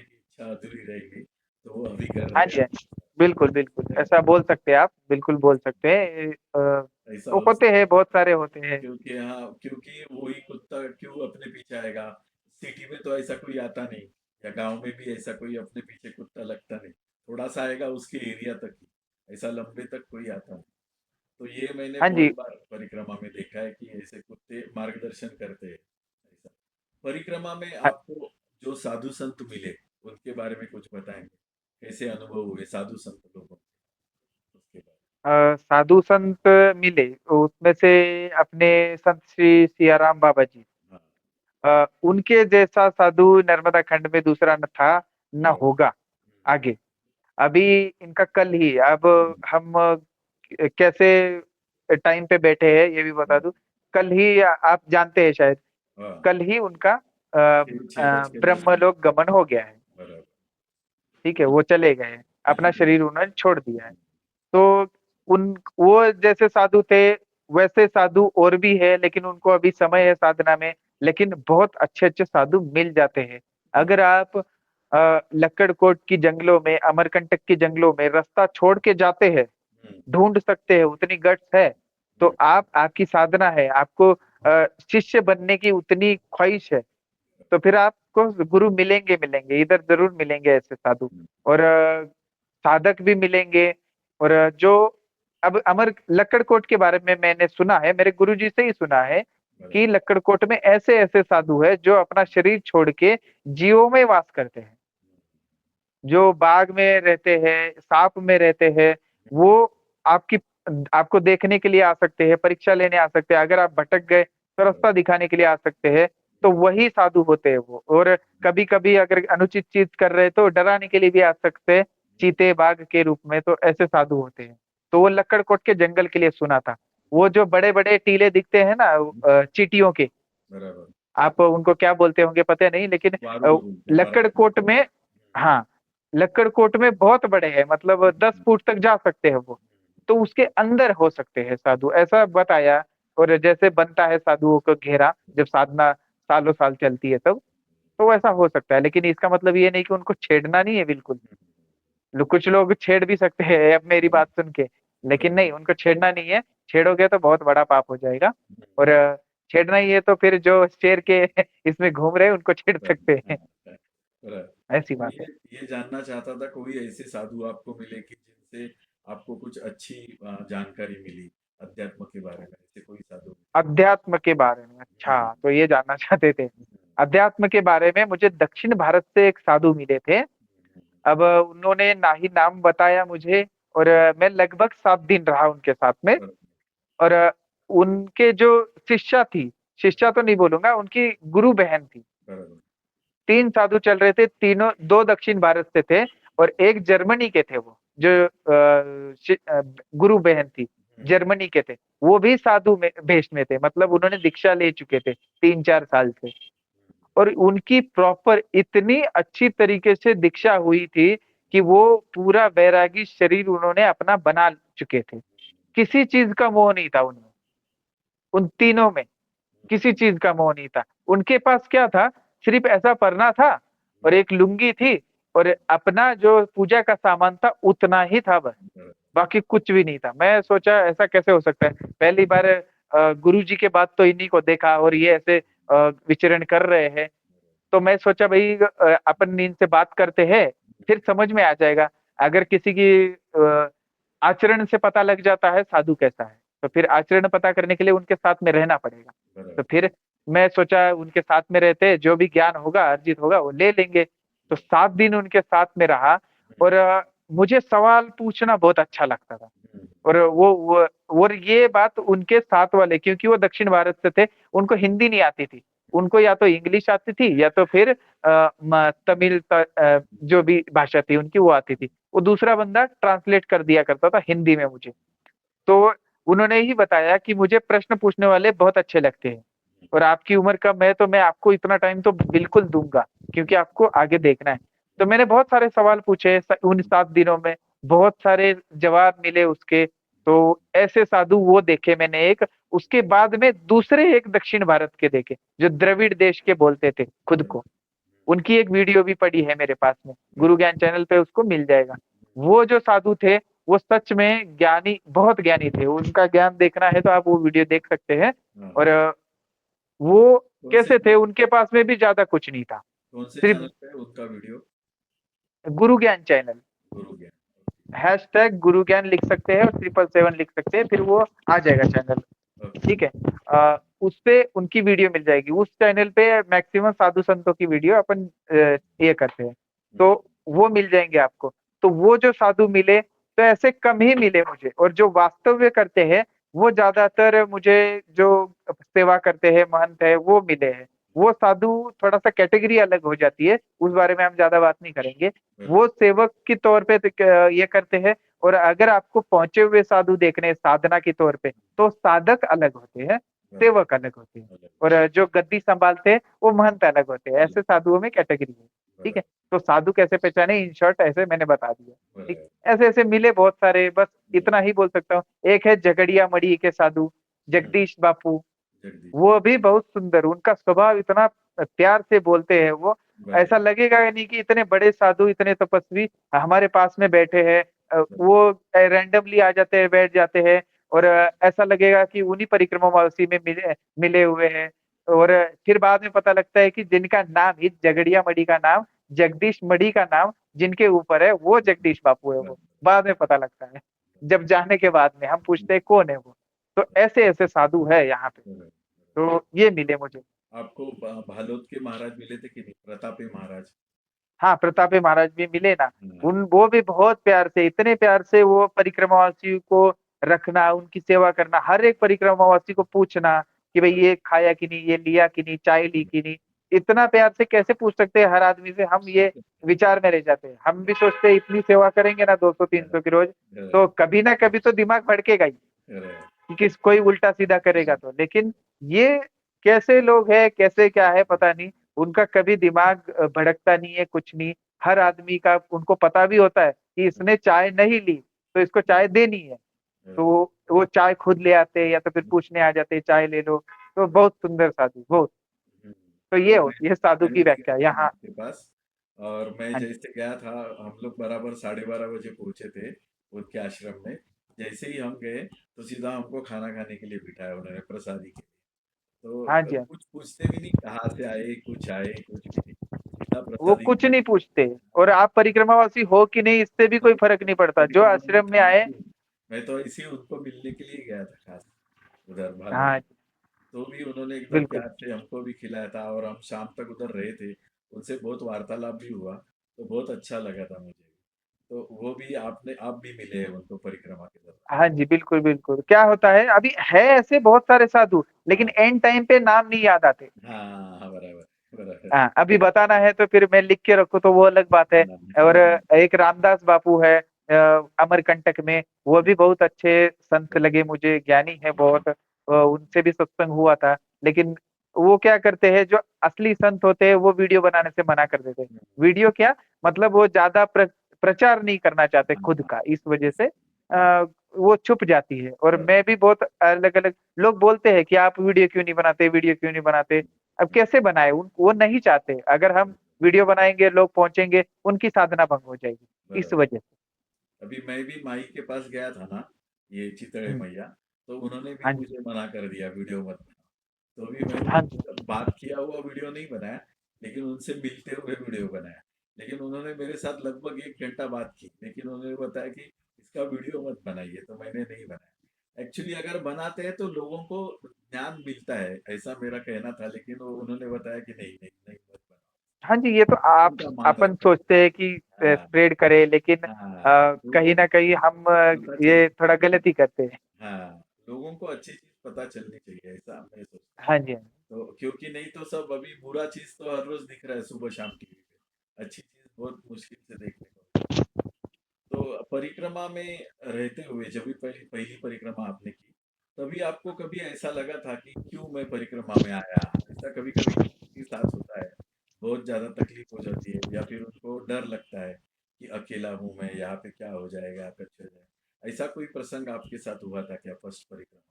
इच्छा अधूरी रहेगी, तो वो अभी कर हाँ रहे जी, हाँ जी, बिल्कुल बिल्कुल ऐसा बोल सकते हैं आप, बिल्कुल बोल सकते हैं। हैं, ऐसा तो हो होते सकता हैं, है। बहुत सारे होते हैं। क्योंकि हाँ, क्योंकि वही कुत्ता क्यों अपने पीछे आएगा? सिटी में तो ऐसा कोई आता नहीं, या गांव में भी ऐसा कोई अपने पीछे कुत्ता लगता नहीं। थोड़ा सा आएगा उसके एरिया तक ही, ऐसा लंबे तक कोई आता नहीं। तो ये मैंने हाँ जी। बहुत बार परिक्रमा में देखा है कि ऐसे कुत्ते मार्गदर्शन करते हैं। ऐसा परिक्रमा में हाँ, आपको जो साधु संत मिले, उनके बारे में कुछ बताएंगे? कैसे अनुभव हुए साधु संत लोगों के, उसके बारे साधु संत मिले, उसमें से अपने संत श्री सियाराम बाबा जी। में? हाँ। उनके जैसा साधु नर्मदा खंड में दूसरा न था, न बराबर। होगा आगे। अभी इनका कल ही, अब हम कैसे टाइम पे बैठे हैं ये भी बता दूं। कल ही आप जानते हैं शायद, हाँ। कल ही उनका 6 बज के 10 मिनट ब्रह्मलोक गमन हो गया है। बराबर। ठीक है, वो चले गए हैं, कहीं अपना पे। शरीर उन्होंने छोड़ दिया है। तो उन, वो जैसे साधु थे वैसे साधु और भी है, लेकिन उनको अभी समय है साधना में। लेकिन बहुत अच्छे अच्छे साधु मिल जाते हैं। अगर आप लक्कड़कोट की जंगलों में, अमरकंटक की जंगलों में रास्ता छोड़ के जाते हैं, हम्म। ढूंढ सकते हैं, उतनी गट्स है, तो आप, आपकी साधना है, आपको शिष्य बनने की उतनी ख्वाहिश है, तो फिर आपको गुरु मिलेंगे, मिलेंगे इधर जरूर मिलेंगे ऐसे साधु। और साधक भी मिलेंगे। और जो, अब अमर लक्कड़कोट के बारे में मैंने सुना है, मेरे गुरुजी से ही सुना है बराबर। कि लक्कड़कोट में ऐसे ऐसे साधु है जो अपना शरीर छोड़ के जीवों में वास करते हैं, जो बाग में रहते हैं, सांप में रहते हैं। वो आपकी, आपको देखने के लिए आ सकते हैं, परीक्षा लेने आ सकते हैं, अगर आप भटक गए तो रास्ता दिखाने के लिए आ सकते हैं। तो वही साधु होते हैं वो। और कभी कभी अगर अनुचित चीज कर रहे हैं तो डराने के लिए भी आ सकते हैं, चीते बाघ के रूप में। तो ऐसे साधु होते हैं। तो वो लक्कड़कोट के जंगल के लिए सुना था। वो जो बड़े बड़े टीले दिखते हैं ना चींटियों के, बराबर। आप उनको क्या बोलते होंगे पता नहीं, लेकिन वारुड़ बोलते, वारुड़। लक्कड़कोट में, हाँ, लक्कड़कोट में बहुत बड़े हैं, मतलब 10 फुट तक जा सकते हैं वो। तो उसके अंदर हो सकते हैं साधु, ऐसा बताया। और जैसे बनता है साधुओं को घेरा, जब साधना सालों साल चलती है तब, तो वैसा हो सकता है। लेकिन इसका मतलब ये नहीं कि उनको छेड़ना नहीं है बिल्कुल। कुछ लोग छेड़ भी सकते हैं अब मेरी बात सुन के, लेकिन नहीं, उनको छेड़ना नहीं है। छेड़ोगे तो बहुत बड़ा पाप हो जाएगा। और छेड़ना ही है तो फिर जो शेर के इसमें घूम रहे हैं उनको छेड़ सकते हैं। बराबर। ऐसी तो बात है। ये जानना चाहता था, कोई ऐसे साधु आपको मिले कि जिनसे आपको कुछ अच्छी जानकारी मिली अध्यात्म के बारे में? ऐसे कोई साधु? अध्यात्म के बारे में, अच्छा, तो ये जानना चाहते थे। अध्यात्म के बारे में मुझे दक्षिण भारत से एक साधु मिले थे। अब उन्होंने ना ही नाम बताया मुझे। और मैं लगभग 7 दिन रहा उनके साथ में। बराबर। और उनके जो शिष्या थी, शिष्या तो नहीं बोलूंगा, उनकी गुरु बहन थी। बराबर। 3 साधु चल रहे थे, तीनों, 2 दक्षिण भारत से थे और एक जर्मनी के थे। वो जो गुरु बहन थी, जर्मनी के थे। वो भी साधु में भेष में थे, मतलब उन्होंने दीक्षा ले चुके थे 3-4 साल से। और उनकी प्रॉपर इतनी अच्छी तरीके से दीक्षा हुई थी कि वो पूरा वैरागी शरीर उन्होंने अपना बना चुके थे। किसी चीज का मोह नहीं था उनमें, उन तीनों में किसी चीज का मोह नहीं था। उनके पास क्या था, सिर्फ ऐसा पढ़ना था और एक लुंगी थी, और अपना जो पूजा का सामान था उतना ही था बस। बाकी कुछ भी नहीं था। मैं सोचा ऐसा कैसे हो सकता है, पहली बार गुरु जी के बाद तो इन्हीं को देखा और ये ऐसे विचरण कर रहे हैं। तो मैं सोचा भाई अपन इनसे बात करते हैं, फिर समझ में आ जाएगा। अगर किसी की आचरण से पता लग जाता है साधु कैसा है, तो फिर आचरण पता करने के लिए उनके साथ में रहना पड़ेगा। तो बराबर। फिर मैं सोचा उनके साथ में रहते जो भी ज्ञान होगा अर्जित होगा वो ले लेंगे। तो 7 दिन उनके साथ में रहा और मुझे सवाल पूछना बहुत अच्छा लगता था। और और ये बात उनके साथ वाले, क्योंकि वो दक्षिण भारत से थे, उनको हिंदी नहीं आती थी। उनको या तो इंग्लिश आती थी या तो फिर तमिल जो भी भाषा थी उनकी वो आती थी। वो दूसरा बंदा ट्रांसलेट कर दिया करता था हिंदी में मुझे। तो उन्होंने ही बताया कि मुझे प्रश्न पूछने वाले बहुत अच्छे लगते हैं और आपकी उम्र कम है तो मैं आपको इतना टाइम तो बिल्कुल दूंगा, क्योंकि आपको आगे देखना है। तो मैंने बहुत सारे सवाल पूछे उन 7 दिनों में, बहुत सारे जवाब मिले उसके। तो ऐसे साधु वो देखे मैंने एक। उसके बाद में दूसरे एक दक्षिण भारत के देखे जो द्रविड़ देश के बोलते थे खुद को। उनकी एक वीडियो भी पड़ी है मेरे पास में, गुरु ज्ञान चैनल पे उसको मिल जाएगा। वो जो साधु थे वो सच में ज्ञानी, बहुत ज्ञानी थे। उनका ज्ञान देखना है तो आप वो वीडियो देख सकते हैं। और वो कौन से कैसे थे, उनके पास में भी ज्यादा कुछ नहीं था, कौन से सिर्फ चैनल पे उनका वीडियो? गुरु ज्ञान चैनल, गुरु ज्ञान। हैशटैग गुरु ज्ञान लिख सकते हैं और 777 लिख सकते हैं, फिर वो आ जाएगा चैनल। ओके। ठीक है। उस पे उनकी वीडियो मिल जाएगी। उस चैनल पे मैक्सिमम साधु संतों की वीडियो अपन ये करते हैं, तो वो मिल जाएंगे आपको। तो वो जो साधु मिले तो ऐसे कम ही मिले मुझे, और जो वास्तव में करते हैं वो ज्यादातर मुझे, जो सेवा करते हैं महंत है वो मिले हैं। वो साधु थोड़ा सा कैटेगरी अलग हो जाती है, उस बारे में हम ज्यादा बात नहीं करेंगे। वो सेवक के तौर पे ये करते हैं। और अगर आपको पहुंचे हुए साधु देखने हैं साधना के तौर पे, तो साधक अलग होते हैं, सेवक अलग होते हैं, और जो गद्दी संभालते हैं वो महंत अलग होते हैं। ऐसे साधुओं में कैटेगरी है। ठीक है। तो साधु कैसे पहचाने, इन शॉर्ट ऐसे मैंने बता दिया। ठीक। ऐसे ऐसे मिले बहुत सारे, बस इतना ही बोल सकता हूँ। एक है झगड़िया मड़ी के साधु, जगदीश बापू। जगदीश। वो भी बहुत सुंदर, उनका स्वभाव इतना प्यार से बोलते हैं वो, ऐसा लगेगा नहीं कि इतने बड़े साधु इतने तपस्वी हमारे पास में बैठे हैं। वो रैंडमली आ जाते हैं, बैठ जाते हैं, और ऐसा लगेगा कि उन्हीं परिक्रमावासी में मिले मिले हुए हैं। और फिर बाद में पता लगता है कि जिनका नाम ही झगड़िया मड़ी का नाम, जगदीश मड़ी का नाम जिनके ऊपर है वो जगदीश बापू है। वो बाद में पता लगता है, जब जाने के बाद में हम पूछते हैं कौन है वो। तो ऐसे ऐसे साधु है यहाँ पे। तो ये मिले मुझे। आपको भालोद के महाराज मिले थे कि नहीं, प्रतापी महाराज? हाँ, प्रतापी महाराज भी मिले ना। हाँ। उन वो भी बहुत प्यार से, इतने प्यार से वो परिक्रमावासी को रखना, उनकी सेवा करना, हर एक परिक्रमावासी को पूछना कि भाई ये खाया कि नहीं, ये लिया कि नहीं, चाय ली कि नहीं। इतना प्यार से कैसे पूछ सकते हैं हर आदमी से, हम ये विचार में रह जाते हैं। हम भी सोचते हैं इतनी सेवा करेंगे ना 200-300 की रोज, तो कभी ना कभी तो दिमाग भड़केगा ही कि किस कोई उल्टा सीधा करेगा तो। लेकिन ये कैसे लोग हैं, कैसे क्या है पता नहीं, उनका कभी दिमाग भड़कता नहीं है, कुछ नहीं। हर आदमी का उनको पता भी होता है कि इसने चाय नहीं ली तो इसको चाय देनी है, तो वो चाय खुद ले आते हैं या तो फिर पूछने आ जाते हैं चाय ले लो। तो बहुत सुंदर साधु, बहुत। तो ये तो होती है साधु की मैंने भी व्याख्या गया था यहाँ। उनके पास, और मैं हाँ जी। जैसे गया था, हम लोग बराबर 12:30 बजे पहुंचे थे उनके आश्रम में। जैसे ही हम गए तो सीधा हमको खाना खाने के लिए बिठाया उन्होंने, प्रसादी के लिए। हाँ तो जी। हाँ। कुछ पूछते भी नहीं कहाँ से आए, कुछ भी नहीं, सीधा वो प्रसादी कुछ के नहीं लिए। पूछते, और आप परिक्रमावासी हो कि नहीं इससे भी कोई फर्क नहीं पड़ता, जो लेकिन उन्होंने आश्रम में खाना आए। भी, मैं तो इसी उनको मिलने के लिए गया था खास, उधर भालो। हाँ जी, तो भी उन्होंने एकदम बिल्कुल। प्यार से हमको भी खिलाया था, और हम शाम तक उधर रहे थे। उनसे बहुत वार्तालाप भी हुआ, तो बहुत अच्छा लगा था मुझे। तो वो भी आप भी मिले हैं उनको परिक्रमा के दौरान? हाँ जी, बिल्कुल बिल्कुल। क्या होता है, अभी है ऐसे बहुत सारे साधु, लेकिन हाँ एंड टाइम पे नाम नहीं याद आते। हाँ हाँ, बराबर बराबर। हाँ, अभी बताना है तो फिर मैं लिख के रखूँ तो वो अलग बात है। और एक रामदास बापू है अमरकंटक में, वो भी बहुत अच्छे संत लगे मुझे, ज्ञानी है बहुत। उनसे भी सत्संग हुआ था। लेकिन वो क्या करते हैं, जो असली संत होते हैं वो वीडियो बनाने से मना कर देते हैं। वीडियो क्या मतलब, वो ज्यादा प्रचार नहीं करना चाहते खुद का, इस वजह से वो छुप जाती है। और मैं भी बहुत अलग अलग लोग बोलते हैं कि आप वीडियो क्यों नहीं बनाते, वीडियो क्यों नहीं बनाते। अब कैसे बनाए, वो नहीं चाहते। अगर हम वीडियो बनाएंगे लोग पहुंचेंगे, उनकी साधना भंग हो जाएगी, इस बराबर। वजह से। अभी मैं भी माई के पास गया था ना, ये चितड़े हम्म, मैया, तो उन्होंने भी हाँ जी। मुझे मना कर दिया वीडियो मत बना। तो भी मैंने हाँ जी। बात किया हुआ वीडियो नहीं बनाया, लेकिन उनसे मिलते हुए वीडियो बनाया। लेकिन उन्होंने मेरे साथ लगभग 1 घंटा बात की, लेकिन उन्होंने बताया कि इसका वीडियो मत बनाइए, तो मैंने नहीं बनाया। एक्चुअली अगर बनाते हैं तो लोगों को ज्ञान मिलता है, ऐसा मेरा कहना था, लेकिन वो उन्होंने बताया कि नहीं, नहीं, नहीं मत बनाओ। हाँ जी, ये तो आप उनका माता अपन सोचते हैं कि हाँ, स्प्रेड करें, लेकिन हाँ, कहीं लोगों न कहीं हम को पता चल ये थोड़ा गलत ही करते हैं। हाँ, लोगों को अच्छी चीज़ पता चलनी चाहिए, ऐसा मैं सोचता हूँ। हाँ जी, हाँ जी। तो क्योंकि नहीं तो सब अभी बुरा चीज़ तो हर रोज़ दिख रहा है सुबह-शाम टीवी पे। अच्छी चीज़ बहुत मुश्किल से देखने को तो परिक्रमा में रहते हुए जब भी पहली पहली परिक्रमा आपने की, तभी आपको कभी ऐसा लगा था कि क्यों मैं परिक्रमा में आया? ऐसा कभी-कभी के साथ होता है, बहुत ज़्यादा तकलीफ हो जाती है या फिर उनको डर लगता है कि अकेला हूँ मैं, यहाँ पे क्या हो जाएगा, कुछ हो जाए। ऐसा कोई प्रसंग आपके साथ हुआ था क्या फर्स्ट परिक्रमा?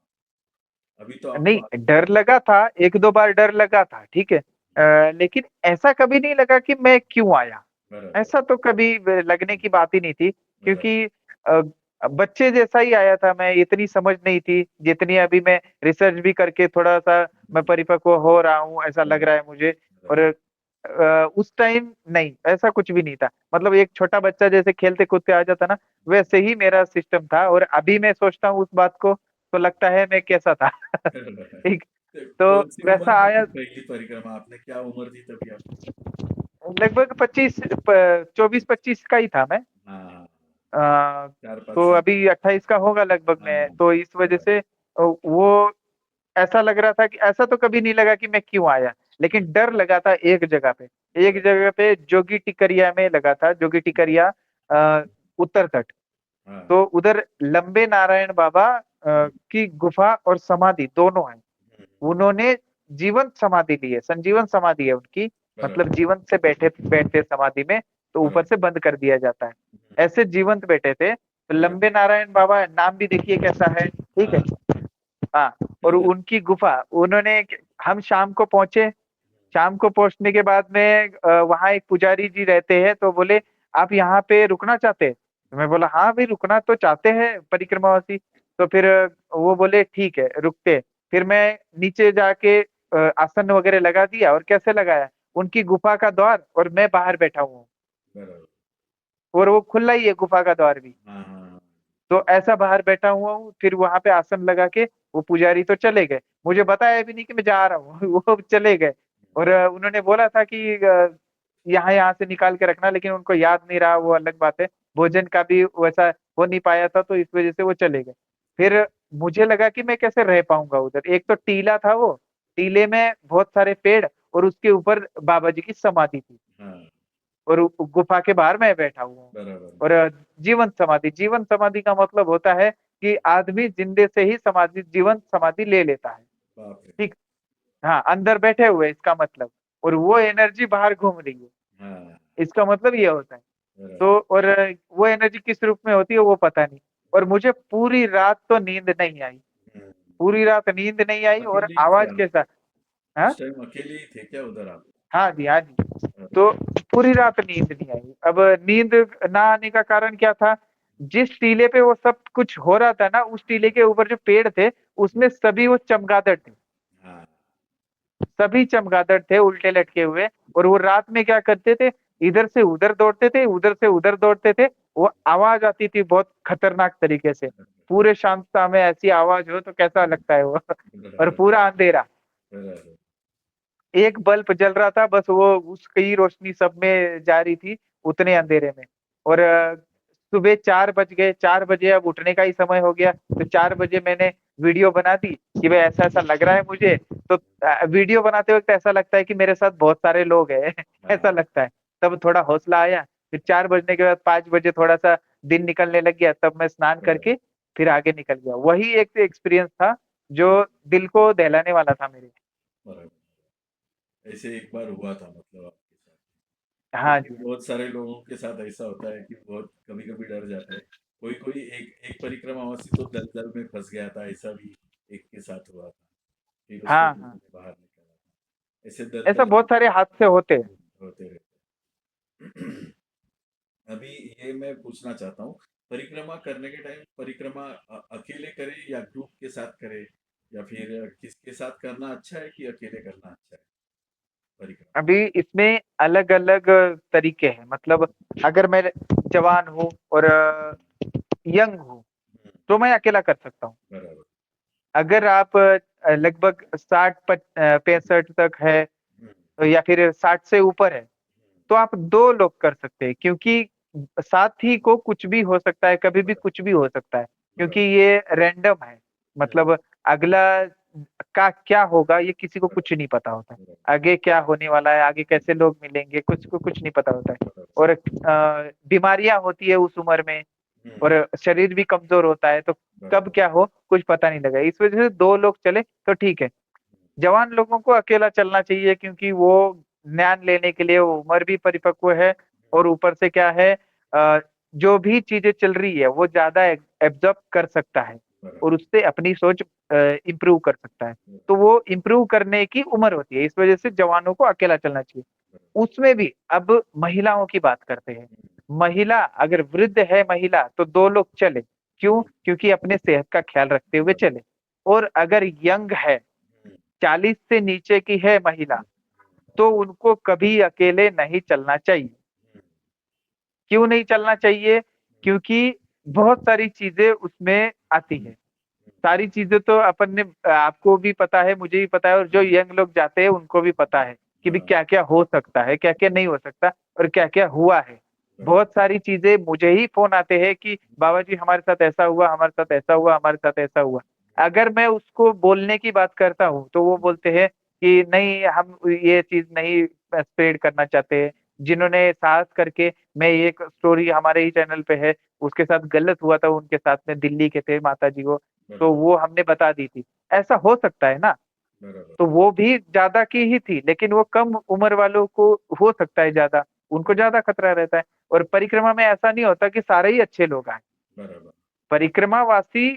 अभी तो आपको नहीं, डर लगा था, 1-2 बार डर लगा था, ठीक है? लेकिन ऐसा कभी नहीं लगा कि मैं क्यों आया? बराबर, ऐसा तो कभी लगने की बात ही नहीं थी, बराबर। क्योंकि अ, बच्चे जैसा ही आया था मैं, इतनी समझ नहीं थी, जितनी अभी मैं रिसर्च भी करके थोड़ा-सा मैं परिपक्व हो रहा हूँ, ऐसा लग बराबर, रहा है मुझे। और बराबर। उस टाइम नहीं, ऐसा कुछ भी नहीं था। मतलब एक छोटा बच्चा जैसे खेलते-कूदते आ जाता ना, वैसे ही मेरा सिस्टम था, और अभी मैं सोचता हूँ उस बात को, तो लगता है मैं कैसा था। ठीक, तो तो कौन सी उम्र वैसा में आया। थी पहली परिक्रमा आपने क्या उम्र थी तभी आपकी? लगभग 24-25 का ही था मैं। हाँ, हाँ, अ, 4-5 तो साल। अभी 28 का होगा लगभग हाँ, मैं, तो इस वजह बराबर। से वो ऐसा लग रहा था कि ऐसा तो कभी नहीं लगा कि मैं क्यों आया, लेकिन डर लगा था एक जगह पे। एक बराबर। जगह पे जोगी टिकरिया में लगा था, जोगी टिकरिया उत्तर तट। हाँ, तो उधर लंबे नारायण बाबा हुँ, की गुफा और समाधि दोनों हैं। हुँ, उन्होंने जीवंत समाधि ली है, संजीवन समाधि है उनकी, मतलब बराबर, जीवंत से बैठे बैठते समाधि में, तो ऊपर बराबर। से बंद कर दिया जाता है। हुँ, ऐसे जीवंत बैठे थे, तो बराबर। लंबे नारायण बाबा नाम भी देखिए कैसा है, ठीक है? हाँ, हाँ, और उनकी गुफा उन्होंने हम शाम को पहुँचे, शाम को पहुँचने के बाद में वहाँ एक पुजारी जी रहते हैं, तो बोले, "आप यहाँ पे रुकना चाहते हैं?" तो मैं बोला, "हाँ, भई रुकना तो चाहते हैं परिक्रमावासी।" तो फिर वो बोले, "ठीक है, रुकते हैं।" फिर मैं नीचे जाके आसन वगैरह लगा दिया, और कैसे लगाया? उनकी गुफा का द्वार और मैं बाहर बैठा हुआ हूँ, बराबर। और वो खुला ही है गुफा का द्वार भी। हाँ, हाँ, हाँ। तो ऐसा बाहर बैठा हुआ हूँ, फिर वहाँ पे आसन लगा के वो पुजारी तो चले गए। मुझे बताया भी नहीं कि मैं जा रहा हूँ, वो चले गए। और उन्होंने बोला था कि यहाँ-यहाँ से निकाल के रखना, लेकिन उनको याद नहीं रहा, वो अलग बात है। भोजन का भी वैसा हो नहीं पाया था, तो इस वज़ह से वो चले गए। फिर बराबर। मुझे लगा कि मैं कैसे रह पाऊँगा उधर। एक तो टीला था वो, टीले में बहुत सारे पेड़, और उसके ऊपर बाबा जी की समाधि थी। हाँ, और गुफा के बाहर मैं बैठा हुआ हूँ। बराबर। और जीवन समाधि का मतलब होता है कि आदमी जिंदे से ही समाधि जीवन समाधि ले लेता है। बाप रे! ठीक, हाँ, अंदर बैठे हुए इसका मतलब, और वो एनर्जी बाहर घूम रही है, हाँ, इसका मतलब ये होता है। बराबर। तो और वो एनर्जी किस रूप में होती है वो पता नहीं। और मुझे पूरी रात तो नींद नहीं आई, हुँ, पूरी रात नींद नहीं आई, और अकेले ही थे आवाज़ आप? कैसा। हाँ? उस टाइम अकेले ही थे क्या उधर आप? हाँ जी, हाँ जी। अरे! तो पूरी रात नींद नहीं आई। अब नींद ना आने का कारण क्या था? जिस टीले पे वो सब कुछ हो रहा था ना, उस टीले के ऊपर जो पेड़ थे, उसमें सभी वो चमगादड़ थे। हाँ, सभी चमगादड़ थे उल्टे लटके हुए, और वो रात में क्या करते थे, इधर से उधर दौड़ते थे, उधर से उधर दौड़ते थे। वो आवाज़ आती थी बहुत खतरनाक तरीके से। पूरे शांतता में ऐसी आवाज़ हो तो कैसा लगता है वो। और बराबर, पूरा अंधेरा। बराबर। एक बल्ब जल रहा था, बस वो उसकी ही रोशनी सब में जा रही थी, उतने अंधेरे में। और सुबह 4 बज गए, 4 बजे अब उठने का ही समय हो गया, तो 4 बजे मैंने वीडियो बना दी कि भाई ऐसा-ऐसा लग रहा है मुझे। तो वीडियो बनाते वक़्त ऐसा लगता है कि मेरे साथ बहुत सारे लोग हैं, ऐसा हाँ, लगता है। तब थोड़ा हौसला आया, फिर 4 बजने के बाद 5 बजे थोड़ा-सा दिन निकलने लग गया, तब मैं स्नान बराबर, करके फिर आगे निकल गया। वही एक एक्सपीरियंस था, जो दिल को दहलाने वाला था मेरे। बराबर। ऐसे एक बार हुआ था मतलब आपके साथ। हाँ लेकिन जी। बहुत सारे लोगों के साथ ऐसा होता है कि बहुत कभी-कभी डर जाते हैं। कोई-कोई एक एक परिक्रमावासी तो दलदल में फँस गया था, ऐसा भी एक के साथ हुआ था। फिर उसको हाँ, हाँ। किसी ने बाहर निकाला था। ऐसे ऐसा दलदल बहुत सारे हादसे होते हैं। होते रहते हैं। अभी ये मैं पूछना चाहता हूँ, परिक्रमा करने के टाइम परिक्रमा अकेले करें या ग्रुप के साथ करें या फिर किसके साथ करना अच्छा है कि अकेले करना अच्छा है परिक्रमा? अभी इसमें अलग-अलग तरीके हैं, मतलब अगर मैं जवान हूँ और यंग हूँ, हुँ, तो मैं अकेला कर सकता हूँ। बराबर। अगर आप लगभग 60-65 तक है या फिर 60 से ऊपर है, तो आप 2 लोग कर सकते हैं, क्योंकि साथी को कुछ भी हो सकता है, कभी भी कुछ भी हो सकता है, क्योंकि ये रैंडम है। मतलब अगला का क्या होगा ये किसी को कुछ नहीं पता होता है। आगे क्या होने वाला है, आगे कैसे लोग मिलेंगे, कुछ को कुछ नहीं पता होता है। और बीमारियां होती है उस उम्र में, और शरीर भी कमजोर होता है, तो कब क्या हो कुछ पता नहीं लगा। इस वजह से 2 लोग चले तो ठीक है। जवान लोगों को अकेला चलना चाहिए, क्योंकि वो ज्ञान लेने के लिए वो उम्र भी परिपक्व है, और ऊपर से क्या है, जो भी चीजें चल रही है वो ज्यादा एब्जॉर्ब कर सकता है, और उससे अपनी सोच इम्प्रूव कर सकता है। तो वो इम्प्रूव करने की उम्र होती है, इस वजह से जवानों को अकेला चलना चाहिए। उसमें भी अब महिलाओं की बात करते हैं। महिला अगर वृद्ध है महिला, तो 2 लोग चले। क्यों? क्योंकि अपने सेहत का ख्याल रखते हुए चले। और अगर यंग है, 40 से नीचे की है महिला, तो उनको कभी अकेले नहीं चलना चाहिए। क्यों नहीं चलना चाहिए? क्योंकि बहुत सारी चीजें उसमें आती है। सारी चीजें तो अपन ने, आपको भी पता है, मुझे भी पता है, और जो यंग लोग जाते हैं उनको भी पता है कि भी क्या क्या हो सकता है, क्या क्या नहीं हो सकता, और क्या क्या हुआ है। बहुत सारी चीजें मुझे ही फोन आते हैं कि बाबा जी हमारे साथ ऐसा हुआ, हमारे साथ ऐसा हुआ, हमारे साथ ऐसा हुआ। अगर मैं उसको बोलने की बात करता हूँ तो वो बोलते हैं कि नहीं, हम ये चीज नहीं स्प्रेड करना चाहते। जिन्होंने साहस करके, मैं एक स्टोरी हमारे ही चैनल पे है, उसके साथ गलत हुआ था, उनके साथ में दिल्ली के थे माता जी को, तो वो हमने बता दी थी। ऐसा हो सकता है ना? तो वो भी ज्यादा की ही थी, लेकिन वो कम उम्र वालों को हो सकता है ज्यादा, उनको ज्यादा खतरा रहता है। और परिक्रमा में ऐसा नहीं होता कि सारे ही अच्छे लोग आए। परिक्रमावासी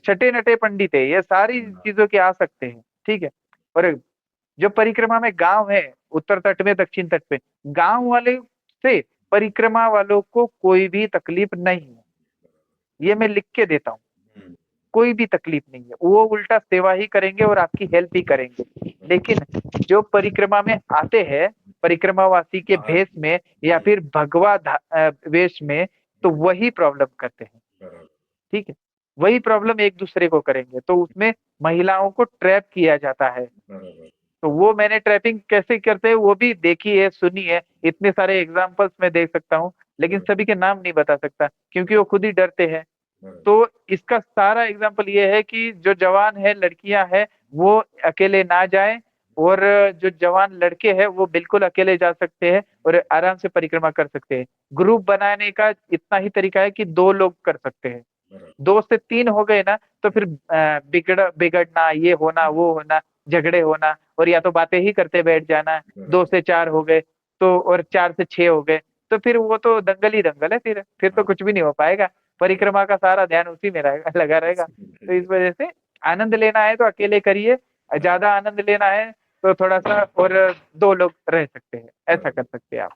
छठे नटे पंडित है, ये सारी चीजों के आ सकते हैं, ठीक है। और जो परिक्रमा में गांव है, उत्तर तट में, दक्षिण तट पे, गांव वाले से परिक्रमा वालों को कोई भी तकलीफ नहीं है, ये मैं लिख के देता हूँ। कोई भी तकलीफ नहीं है, वो उल्टा सेवा ही करेंगे और आपकी हेल्प ही करेंगे। लेकिन जो परिक्रमा में आते हैं, परिक्रमावासी के भेष में या फिर भगवा वेश में, तो वही प्रॉब्लम करते हैं, ठीक है। वही प्रॉब्लम एक दूसरे को करेंगे, तो उसमें महिलाओं को ट्रैप किया जाता है। तो वो मैंने ट्रैपिंग कैसे करते हैं वो भी देखी है, सुनी है, इतने सारे एग्जाम्पल्स मैं दे सकता हूँ, लेकिन सभी के नाम नहीं बता सकता, क्योंकि वो खुद ही डरते हैं। तो इसका सारा एग्जाम्पल ये है कि जो जवान है, लड़कियां हैं, वो अकेले ना जाएं, और जो जवान लड़के हैं वो बिल्कुल अकेले जा सकते हैं और आराम से परिक्रमा कर सकते हैं। ग्रुप बनाने का इतना ही तरीका है कि 2 लोग कर सकते हैं। 2 से 3 हो गए ना, तो फिर बिगड़ना, ये होना, वो होना, झगड़े होना, और या तो बातें ही करते बैठ जाना। 2 से 4 हो गए, तो और 4 से 6 हो गए, तो फिर वो तो दंगल ही दंगल है, फिर तो कुछ भी नहीं हो पाएगा। परिक्रमा का सारा ध्यान उसी में रहेगा, लगा रहेगा। तो इस वजह से आनंद लेना है तो अकेले करिए, ज्यादा आनंद लेना है तो थोड़ा सा और 2 लोग रह सकते हैं, ऐसा कर सकते हैं आप।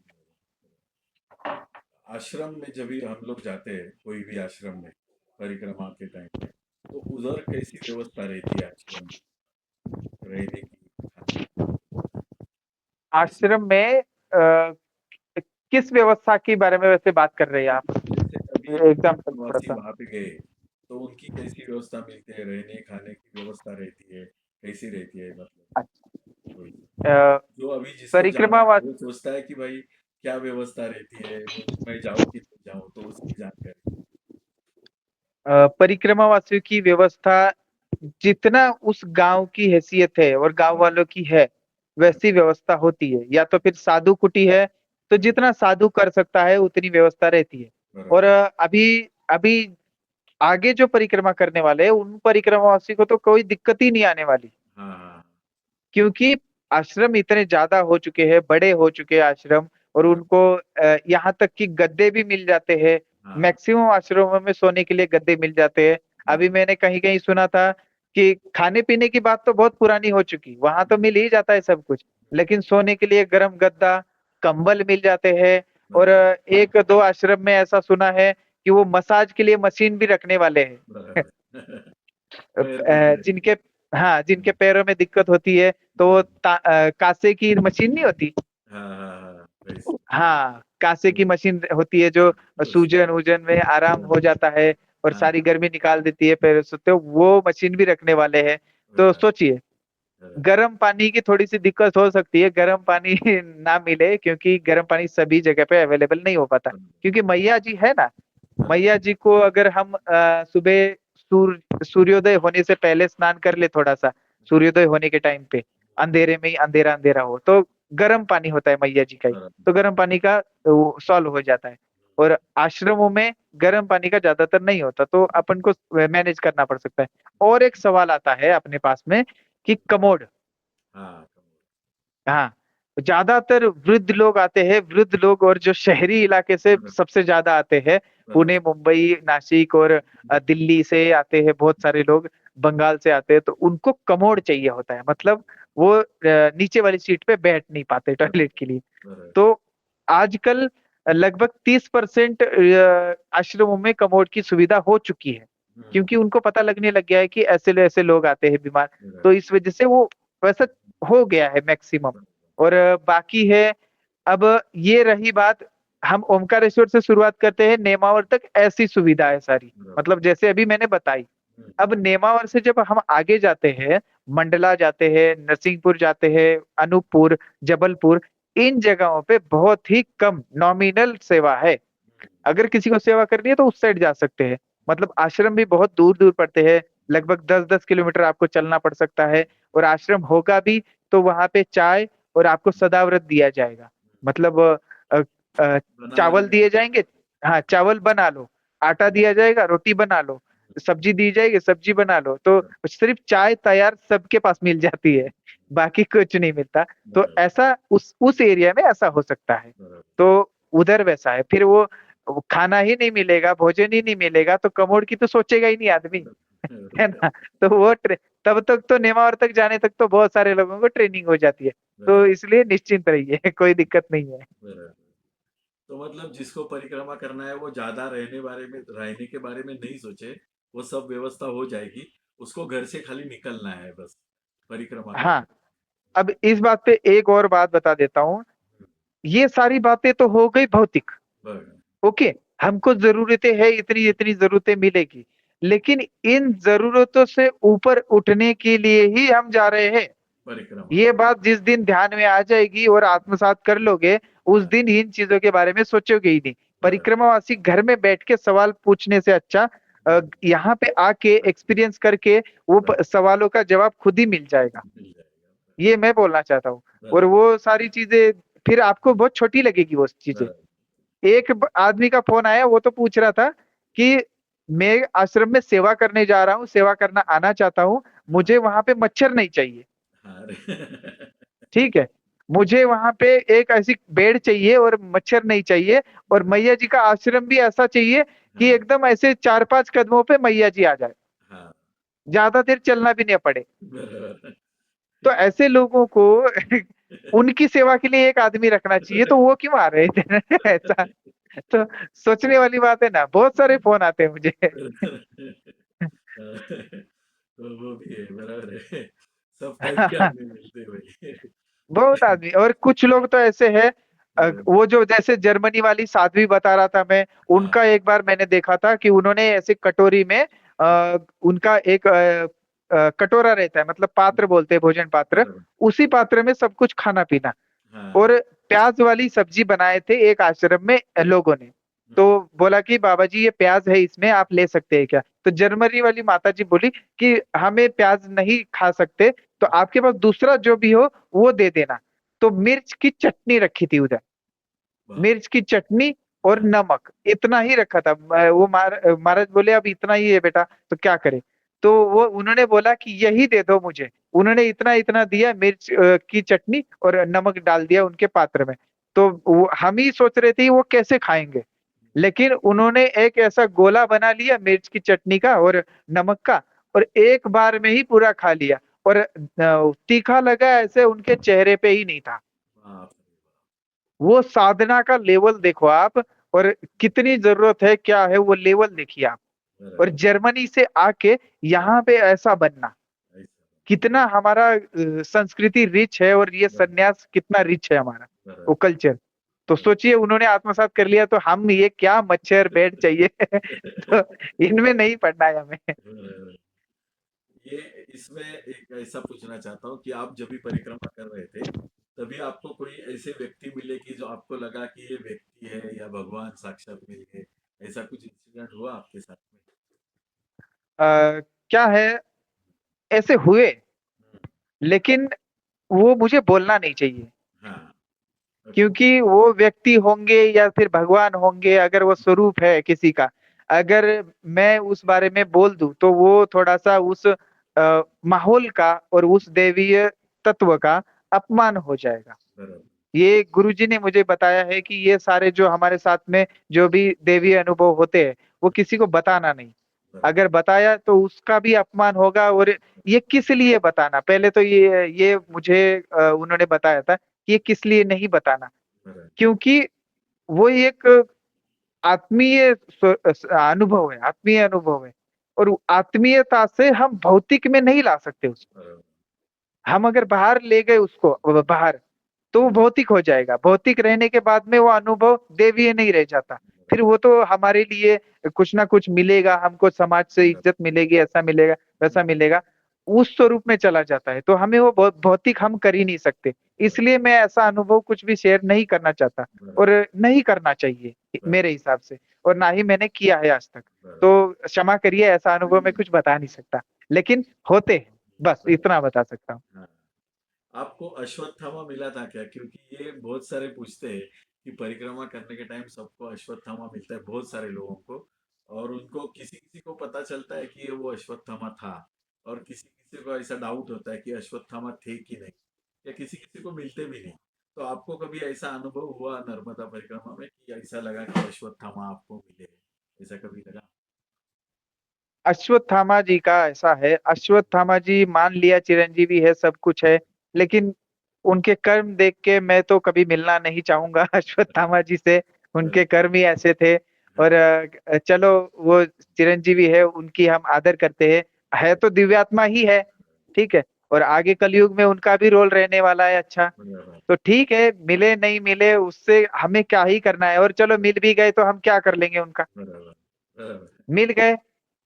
आश्रम में जब भी हम लोग जाते हैं, कोई भी आश्रम में परिक्रमा के टाइम पे, तो उधर कैसी व्यवस्था रहती है आश्रम में रहने की, खाने की? कैसी? आश्रम में किस व्यवस्था के बारे में वैसे बात कर रहे हैं आप? जैसे अभी एग्जाम्पल थोड़ा प्रवासी सा। वहां पे गए, तो उनकी कैसी व्यवस्था मिलती है, रहने खाने की व्यवस्था रहती है, कैसी रहती है, मतलब कोई अ, जो अभी जिसको जाना परिक्रमा है वो सोचता है कि भाई क्या व्यवस्था रहती है, मैं जाऊँ कि नहीं जाऊँ, तो उसकी जानकारी। परिक्रमा वासियों की व्यवस्था जितना उस गांव की हैसियत है और गांव वालों की है, वैसी व्यवस्था होती है। या तो फिर साधु कुटी है, तो जितना साधु कर सकता है उतनी व्यवस्था रहती है। और बराबर। अभी अभी आगे जो परिक्रमा करने वाले हैं, उन परिक्रमावासी को तो कोई दिक्कत ही नहीं आने वाली, हाँ हाँ। क्योंकि आश्रम इतने ज्यादा हो चुके हैं, बड़े हो चुके हैं आश्रम, और बराबर। उनको यहाँ तक कि गद्दे भी मिल जाते हैं। हाँ। मैक्सिमम आश्रमों में सोने के लिए गद्दे मिल जाते हैं। अभी बराबर। मैंने कहीं कहीं सुना था कि खाने पीने की बात तो बहुत पुरानी हो चुकी, वहां तो मिल ही जाता है सब कुछ, लेकिन सोने के लिए गर्म गद्दा, कंबल मिल जाते हैं। और बराबर। 1-2 आश्रम में ऐसा सुना है कि वो मसाज के लिए मशीन भी रखने वाले हैं। बराबर। पैर दुख रहे। जिनके, हाँ, जिनके पैरों में दिक्कत होती है, तो वो कासे की मशीन नहीं होती, हाँ हाँ हाँ, वैसे। हाँ, कासे की मशीन होती है, जो उस- सूजन वूजन में आराम हो जाता है और हाँ सारी गर्मी निकाल देती है पैरों से, तो वो मशीन भी रखने वाले हैं। तो सोचिए, बराबर, गर्म पानी की थोड़ी सी दिक्कत हो सकती है, गर्म पानी ना मिले, क्योंकि गर्म पानी सभी जगह पे अवेलेबल नहीं हो पाता। क्योंकि मैया जी है ना, मैया जी को अगर हम सुबह सूर्योदय होने से पहले स्नान कर ले थोड़ा सा, सूर्योदय होने के टाइम पे, अंधेरे में ही अंधेरा अंधेरा हो, तो गर्म पानी होता है मैया जी का ही, बराबर, तो गर्म पानी का सॉल्व हो जाता है। और आश्रमों में गर्म पानी का ज्यादातर नहीं होता, तो अपन को मैनेज करना पड़ सकता है। और एक सवाल आता है अपने पास में कि कमोड, हाँ, हाँ, ज्यादातर वृद्ध लोग आते हैं, वृद्ध लोग, और जो शहरी इलाके से बराबर, सबसे ज्यादा आते हैं, बराबर, पुणे, मुंबई, नासिक और दिल्ली से आते हैं बहुत सारे लोग, बंगाल से आते हैं, तो उनको कमोड चाहिए होता है, मतलब वो नीचे वाली सीट पे बैठ नहीं पाते टॉयलेट के लिए। बराबर, तो आजकल लगभग 30% आश्रमों में कमोड की सुविधा हो चुकी है, क्योंकि उनको पता लगने लग गया है कि ऐसे ऐसे लोग आते हैं बीमार, बराबर, तो इस वजह से वो वैसा हो गया है मैक्सिमम। और बाकी है, अब ये रही बात, हम ओमकारेश्वर से शुरुआत करते हैं, नेमावर तक ऐसी सुविधा है सारी, बराबर, मतलब जैसे अभी मैंने बताई। अब नेमावर से जब हम आगे जाते हैं, मंडला जाते हैं, नरसिंहपुर जाते हैं, अनूपपुर, जबलपुर, इन जगहों पे बहुत ही कम नॉमिनल सेवा है। अगर किसी को सेवा करनी है तो उस साइड जा सकते हैं। मतलब आश्रम भी बहुत दूर दूर पड़ते हैं, लगभग 10-10 किलोमीटर आपको चलना पड़ सकता है। और आश्रम होगा भी तो वहां पे चाय और आपको सदाव्रत दिया जाएगा, मतलब अ, अ, बनाना चावल भी दिए पड़ता जाएंगे, हाँ चावल बना लो, आटा दिया जाएगा, रोटी बना लो, सब्जी दी जाएगी, सब्जी बना लो, तो है, सिर्फ चाय तैयार सबके पास मिल जाती है, बाकी कुछ नहीं मिलता। तो बराबर, ऐसा उस एरिया में ऐसा हो सकता है। बराबर, तो उधर वैसा है, फिर वो खाना ही नहीं मिलेगा, भोजन ही नहीं मिलेगा, तो कमोड की तो सोचेगा ही नहीं आदमी, है ना। तो तब तक तो नेमावर तक जाने तक तो बहुत सारे लोगों को ट्रेनिंग हो जाती है, तो बराबर, इसलिए निश्चिंत रहिए कोई दिक्कत नहीं है। बराबर। तो मतलब जिसको परिक्रमा करना है वो ज्यादा रहने के बारे में नहीं सोचे, वो सब व्यवस्था हो जाएगी। उसको घर से खाली निकलना है बस परिक्रमा हाँ, करने। अब इस बात पे एक और बात बता देता हूँ। ये सारी बातें तो हो गई भौतिक, बराबर, ओके, हमको जरूरतें है, इतनी इतनी जरूरतें मिलेगी, लेकिन इन जरूरतों से ऊपर उठने के लिए ही हम जा रहे हैं। परिक्रमा। ये बात जिस दिन ध्यान में आ जाएगी और आत्मसात कर लोगे, उस हाँ, दिन इन चीजों के बारे में सोचोगे ही नहीं। बराबर, परिक्रमावासी घर में बैठ के सवाल पूछने से अच्छा यहाँ पे आके एक्सपीरियंस करके वो बराबर, सवालों का जवाब खुद ही मिल जाएगा। मिल जाएगा। ये मैं बोलना चाहता हूँ। और बराबर, वो सारी चीजें फिर आपको बहुत छोटी लगेगी वो चीजें। बराबर, एक आदमी का फोन आया, वो तो पूछ रहा था कि मैं आश्रम में सेवा करने जा रहा हूँ, सेवा करना आना चाहता हूँ, हाँ, मुझे वहां पे मच्छर नहीं चाहिए, हाँ, अरे ठीक है, मुझे वहां पे एक ऐसी बेड चाहिए और मच्छर नहीं चाहिए, और मैया जी का आश्रम भी ऐसा चाहिए कि हाँ, एकदम ऐसे 4-5 कदमों पे मैया जी आ जाए, हाँ, ज्यादा देर चलना भी नहीं पड़े। बराबर। तो ऐसे लोगों को उनकी सेवा के लिए एक आदमी रखना चाहिए, तो वो क्यों आ रहे थे ऐसा। तो सोचने वाली बात है ना, बहुत सारे फोन आते हैं मुझे। तो वो भी है, बराबर है। सब टाइप के आदमी मिलते हैं भाई। बहुत आदमी, और कुछ लोग तो ऐसे हैं, वो जो जैसे जर्मनी वाली साध्वी बता रहा था मैं, हाँ, उनका एक बार मैंने देखा था कि उन्होंने ऐसे कटोरी में उनका एक कटोरा रहता है, मतलब पात्र बोलते हैं, भोजन पात्र, बराबर, उसी पात्र में सब कुछ खाना पीना। हाँ, और प्याज वाली सब्जी बनाए थे एक आश्रम में लोगों ने, तो बोला कि बाबा जी ये प्याज है, इसमें आप ले सकते हैं क्या। तो जर्मनी वाली माता जी बोली कि हमें प्याज नहीं खा सकते, तो आपके पास दूसरा जो भी हो वो दे देना। तो मिर्च की चटनी रखी थी उधर, बाप मिर्च की चटनी और हाँ, नमक, इतना ही रखा था। वो महाराज बोले अब इतना ही है बेटा, तो क्या करे। तो वो उन्होंने बोला कि यही दे दो मुझे। उन्होंने इतना इतना दिया, मिर्च की चटनी और नमक डाल दिया उनके पात्र में। तो हम ही सोच रहे थे वो कैसे खाएंगे, लेकिन उन्होंने एक ऐसा गोला बना लिया मिर्च की चटनी का और नमक का, और एक बार में ही पूरा खा लिया। और तीखा लगा ऐसे उनके चेहरे पे ही नहीं था। बाप रे वो साधना का लेवल देखो आप, और कितनी जरूरत है, क्या है वो लेवल देखिए आप। और बराबर, जर्मनी से आके हाँ, यहाँ पे ऐसा बनना, ऐसा, कितना हमारा संस्कृति रिच है, और ये बराबर, सन्यास कितना रिच है हमारा, वो बराबर, कल्चर। तो सोचिए उन्होंने आत्मसात कर लिया, तो हम ये क्या मच्छर बेड चाहिए तो इनमें नहीं पड़ना है हमें। बराबर। ये इसमें एक ऐसा पूछना चाहता हूँ कि आप जब भी परिक्रमा कर रहे थे, तभी आपको कोई ऐसे व्यक्ति मिले कि जो आपको लगा कि ये व्यक्ति है या भगवान साक्षात मिल गए, ऐसा कुछ इंसिडेंट हुआ आपके साथ में? क्या है, ऐसे हुए, हुँ, लेकिन वो मुझे बोलना नहीं चाहिए, हाँ, अच्छा, क्योंकि वो व्यक्ति होंगे या फिर भगवान होंगे, अगर वो स्वरूप है किसी का, अगर मैं उस बारे में बोल दूँ, तो वो थोड़ा-सा उस माहौल का और उस दैवीय तत्व का अपमान हो जाएगा। बरोबर, ये गुरुजी ने मुझे बताया है कि ये सारे जो हमारे साथ में जो भी दैवीय अनुभव होते हैं, वो किसी को बताना नहीं। बरोबर, अगर बताया तो उसका भी अपमान होगा, और ये किस लिए बताना? पहले तो ये मुझे उन्होंने बताया था कि ये किस लिए नहीं बताना, बरोबर, क्योंकि वो एक आत्मीय अनुभव है, आत्मीय अनुभव है, और आत्मीयता से हम भौतिक में नहीं ला सकते उसको। बरोबर, हम अगर बाहर ले गए उसको बाहर, तो वो भौतिक हो जाएगा। भौतिक रहने के बाद में वो अनुभव दैवीय नहीं रह जाता। फिर वो तो हमारे लिए कुछ ना कुछ मिलेगा, हमको समाज से बरोबर, इज़्ज़त मिलेगी, ऐसा मिलेगा, वैसा मिलेगा, उस स्वरूप में चला जाता है। तो हमें वो भौतिक हम कर ही नहीं सकते। बरोबर, इसलिए मैं ऐसा अनुभव कुछ भी शेयर नहीं करना चाहता, बरोबर, और नहीं करना चाहिए बरोबर, मेरे हिसाब से, और ना ही मैंने किया है आज तक। बरोबर, तो क्षमा करिए, ऐसा अनुभव मैं कुछ बता नहीं सकता। लेकिन होते हैं, बस बरोबर, इतना बता सकता हूँ। हाँ। आपको अश्वत्थामा मिला था क्या? क्योंकि ये बहुत सारे पूछते हैं कि परिक्रमा करने के टाइम सबको अश्वत्थामा मिलता है, बहुत सारे लोगों को, और उनको किसी-किसी को पता चलता है कि ये वो अश्वत्थामा था, और किसी-किसी को ऐसा डाउट होता है कि अश्वत्थामा थे कि नहीं, या किसी-किसी को मिलते भी नहीं। तो आपको कभी ऐसा अनुभव हुआ नर्मदा परिक्रमा में कि ऐसा लगा कि अश्वत्थामा आपको मिले? ऐसा कभी लगा? अश्वत्थामा जी का ऐसा है, अश्वत्थामा जी मान लिया चिरंजीवी है, सब कुछ है, लेकिन उनके कर्म देख के मैं तो कभी मिलना नहीं चाहूँगा अश्वत्थामा जी से, उनके कर्म ही ऐसे थे। और चलो, वो चिरंजीवी है, उनकी हम आदर करते हैं, है तो दिव्यात्मा ही है, ठीक है? और आगे कलयुग में उनका भी रोल रहने वाला है अच्छा, बराबर, तो ठीक है, मिले नहीं मिले उससे हमें क्या ही करना है, और चलो मिल भी गए तो हम क्या कर लेंगे उनका? बराबर, बराबर, मिल गए,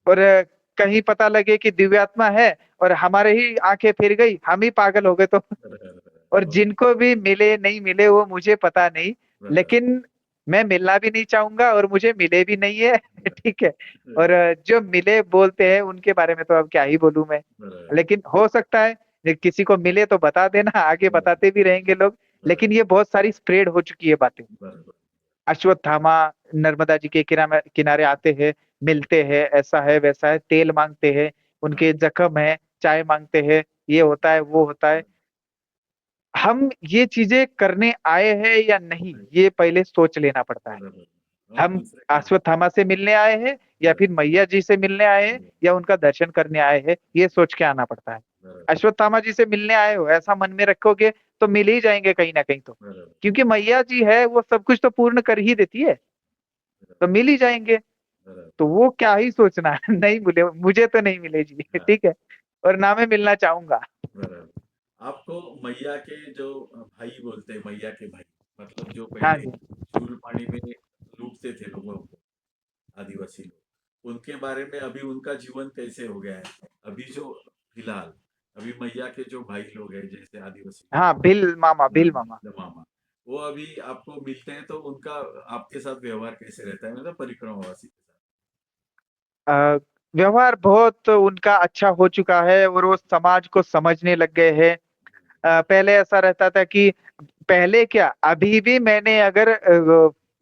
और कहीं पता लगे कि दिव्यात्मा है और हमारे ही आंखें फिर गई, हम ही पागल हो गए तो। बराबर, बराबर, और बहुत जिनको भी मिले नहीं मिले वो मुझे पता नहीं, बराबर, लेकिन मैं मिलना भी नहीं चाहूंगा और मुझे मिले भी नहीं है ठीक है। और बराबर, जो मिले बोलते हैं उनके बारे में तो अब क्या ही बोलूं मैं, बराबर, लेकिन हो सकता है कि किसी को मिले तो बता देना, आगे बराबर, बताते भी रहेंगे लोग। बराबर, लेकिन ये बहुत सारी स्प्रेड हो चुकी है बातें। बराबर, अश्वत्थामा नर्मदा जी के किनारे आते हैं, मिलते हैं, ऐसा है, वैसा है, तेल माँगते हैं, हाँ, उनके ज़ख्म है, चाय माँगते हैं, ये होता है, वो होता है। हम ये चीज़ें करने आए हैं या नहीं, नहीं, ये पहले सोच लेना पड़ता है। बराबर, और हम दूसरे काम, अश्वत्थामा से मिलने आए हैं या बराबर, फिर मैया जी से मिलने आए हैं बराबर, या उनका दर्शन करने आए हैं, ये सोच के आना पड़ता है। बराबर, अश्वत्थामा जी से मिलने आए हो, ऐसा मन में रखोगे तो मिल ही जाएँगे कहीं न कहीं तो। बराबर, क्योंकि मैया जी है, वो सब कुछ तो पूर्ण कर ही देती है, तो मिल ही जाएँगे। बराबर, तो वो क्या ही सोचना है, नहीं मिले, मुझे तो नहीं मिले जी, हाँ, ठीक है? और ना मैं मिलना चाहूँगा। बराबर। आपको मैया के जो भाई बोलते हैं, मैया के भाई, मतलब जो हाँ पहले जी। चूल पानी में लूटते थे लोगों को, आदिवासी लोग, उनके बारे में अभी उनका जीवन कैसे हो गया है? अभी जो फिलहाल, अभी मैया के जो भाई लोग हैं, जैसे आदिवासी हाँ, लोग, भील मामा। मामा, वो अभी आपको मिलते हैं तो उनका आपके साथ व्यवहार कैसे रहता है? मतलब परिक्रमावासी के साथ? अ, व्यवहार बहुत उनका अच्छा हो चुका है और वो समाज को समझने लग गए हैं। पहले ऐसा रहता था कि पहले क्या, अभी भी मैंने अगर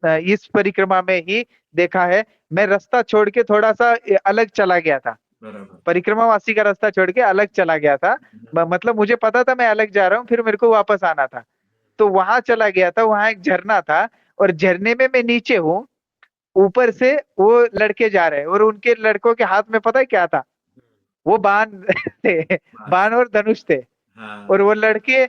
इस परिक्रमा में ही देखा है, मैं रास्ता छोड़ के थोड़ा-सा अलग चला गया था। बराबर। परिक्रमावासी का रास्ता छोड़ के अलग चला गया था। मतलब मुझे पता था मैं अलग जा रहा हूँ, फिर मेरे को वापस आना था। तो वहाँ चला गया था, वहाँ एक झरना था और झरने में मैं नीचे हूँ, ऊपर से वो लड़के जा रहे हैं और उनके लड़कों के हाथ में पता है क्या था? वो बाण थे, बस, बाण और धनुष थे। और हाँ, वो लड़के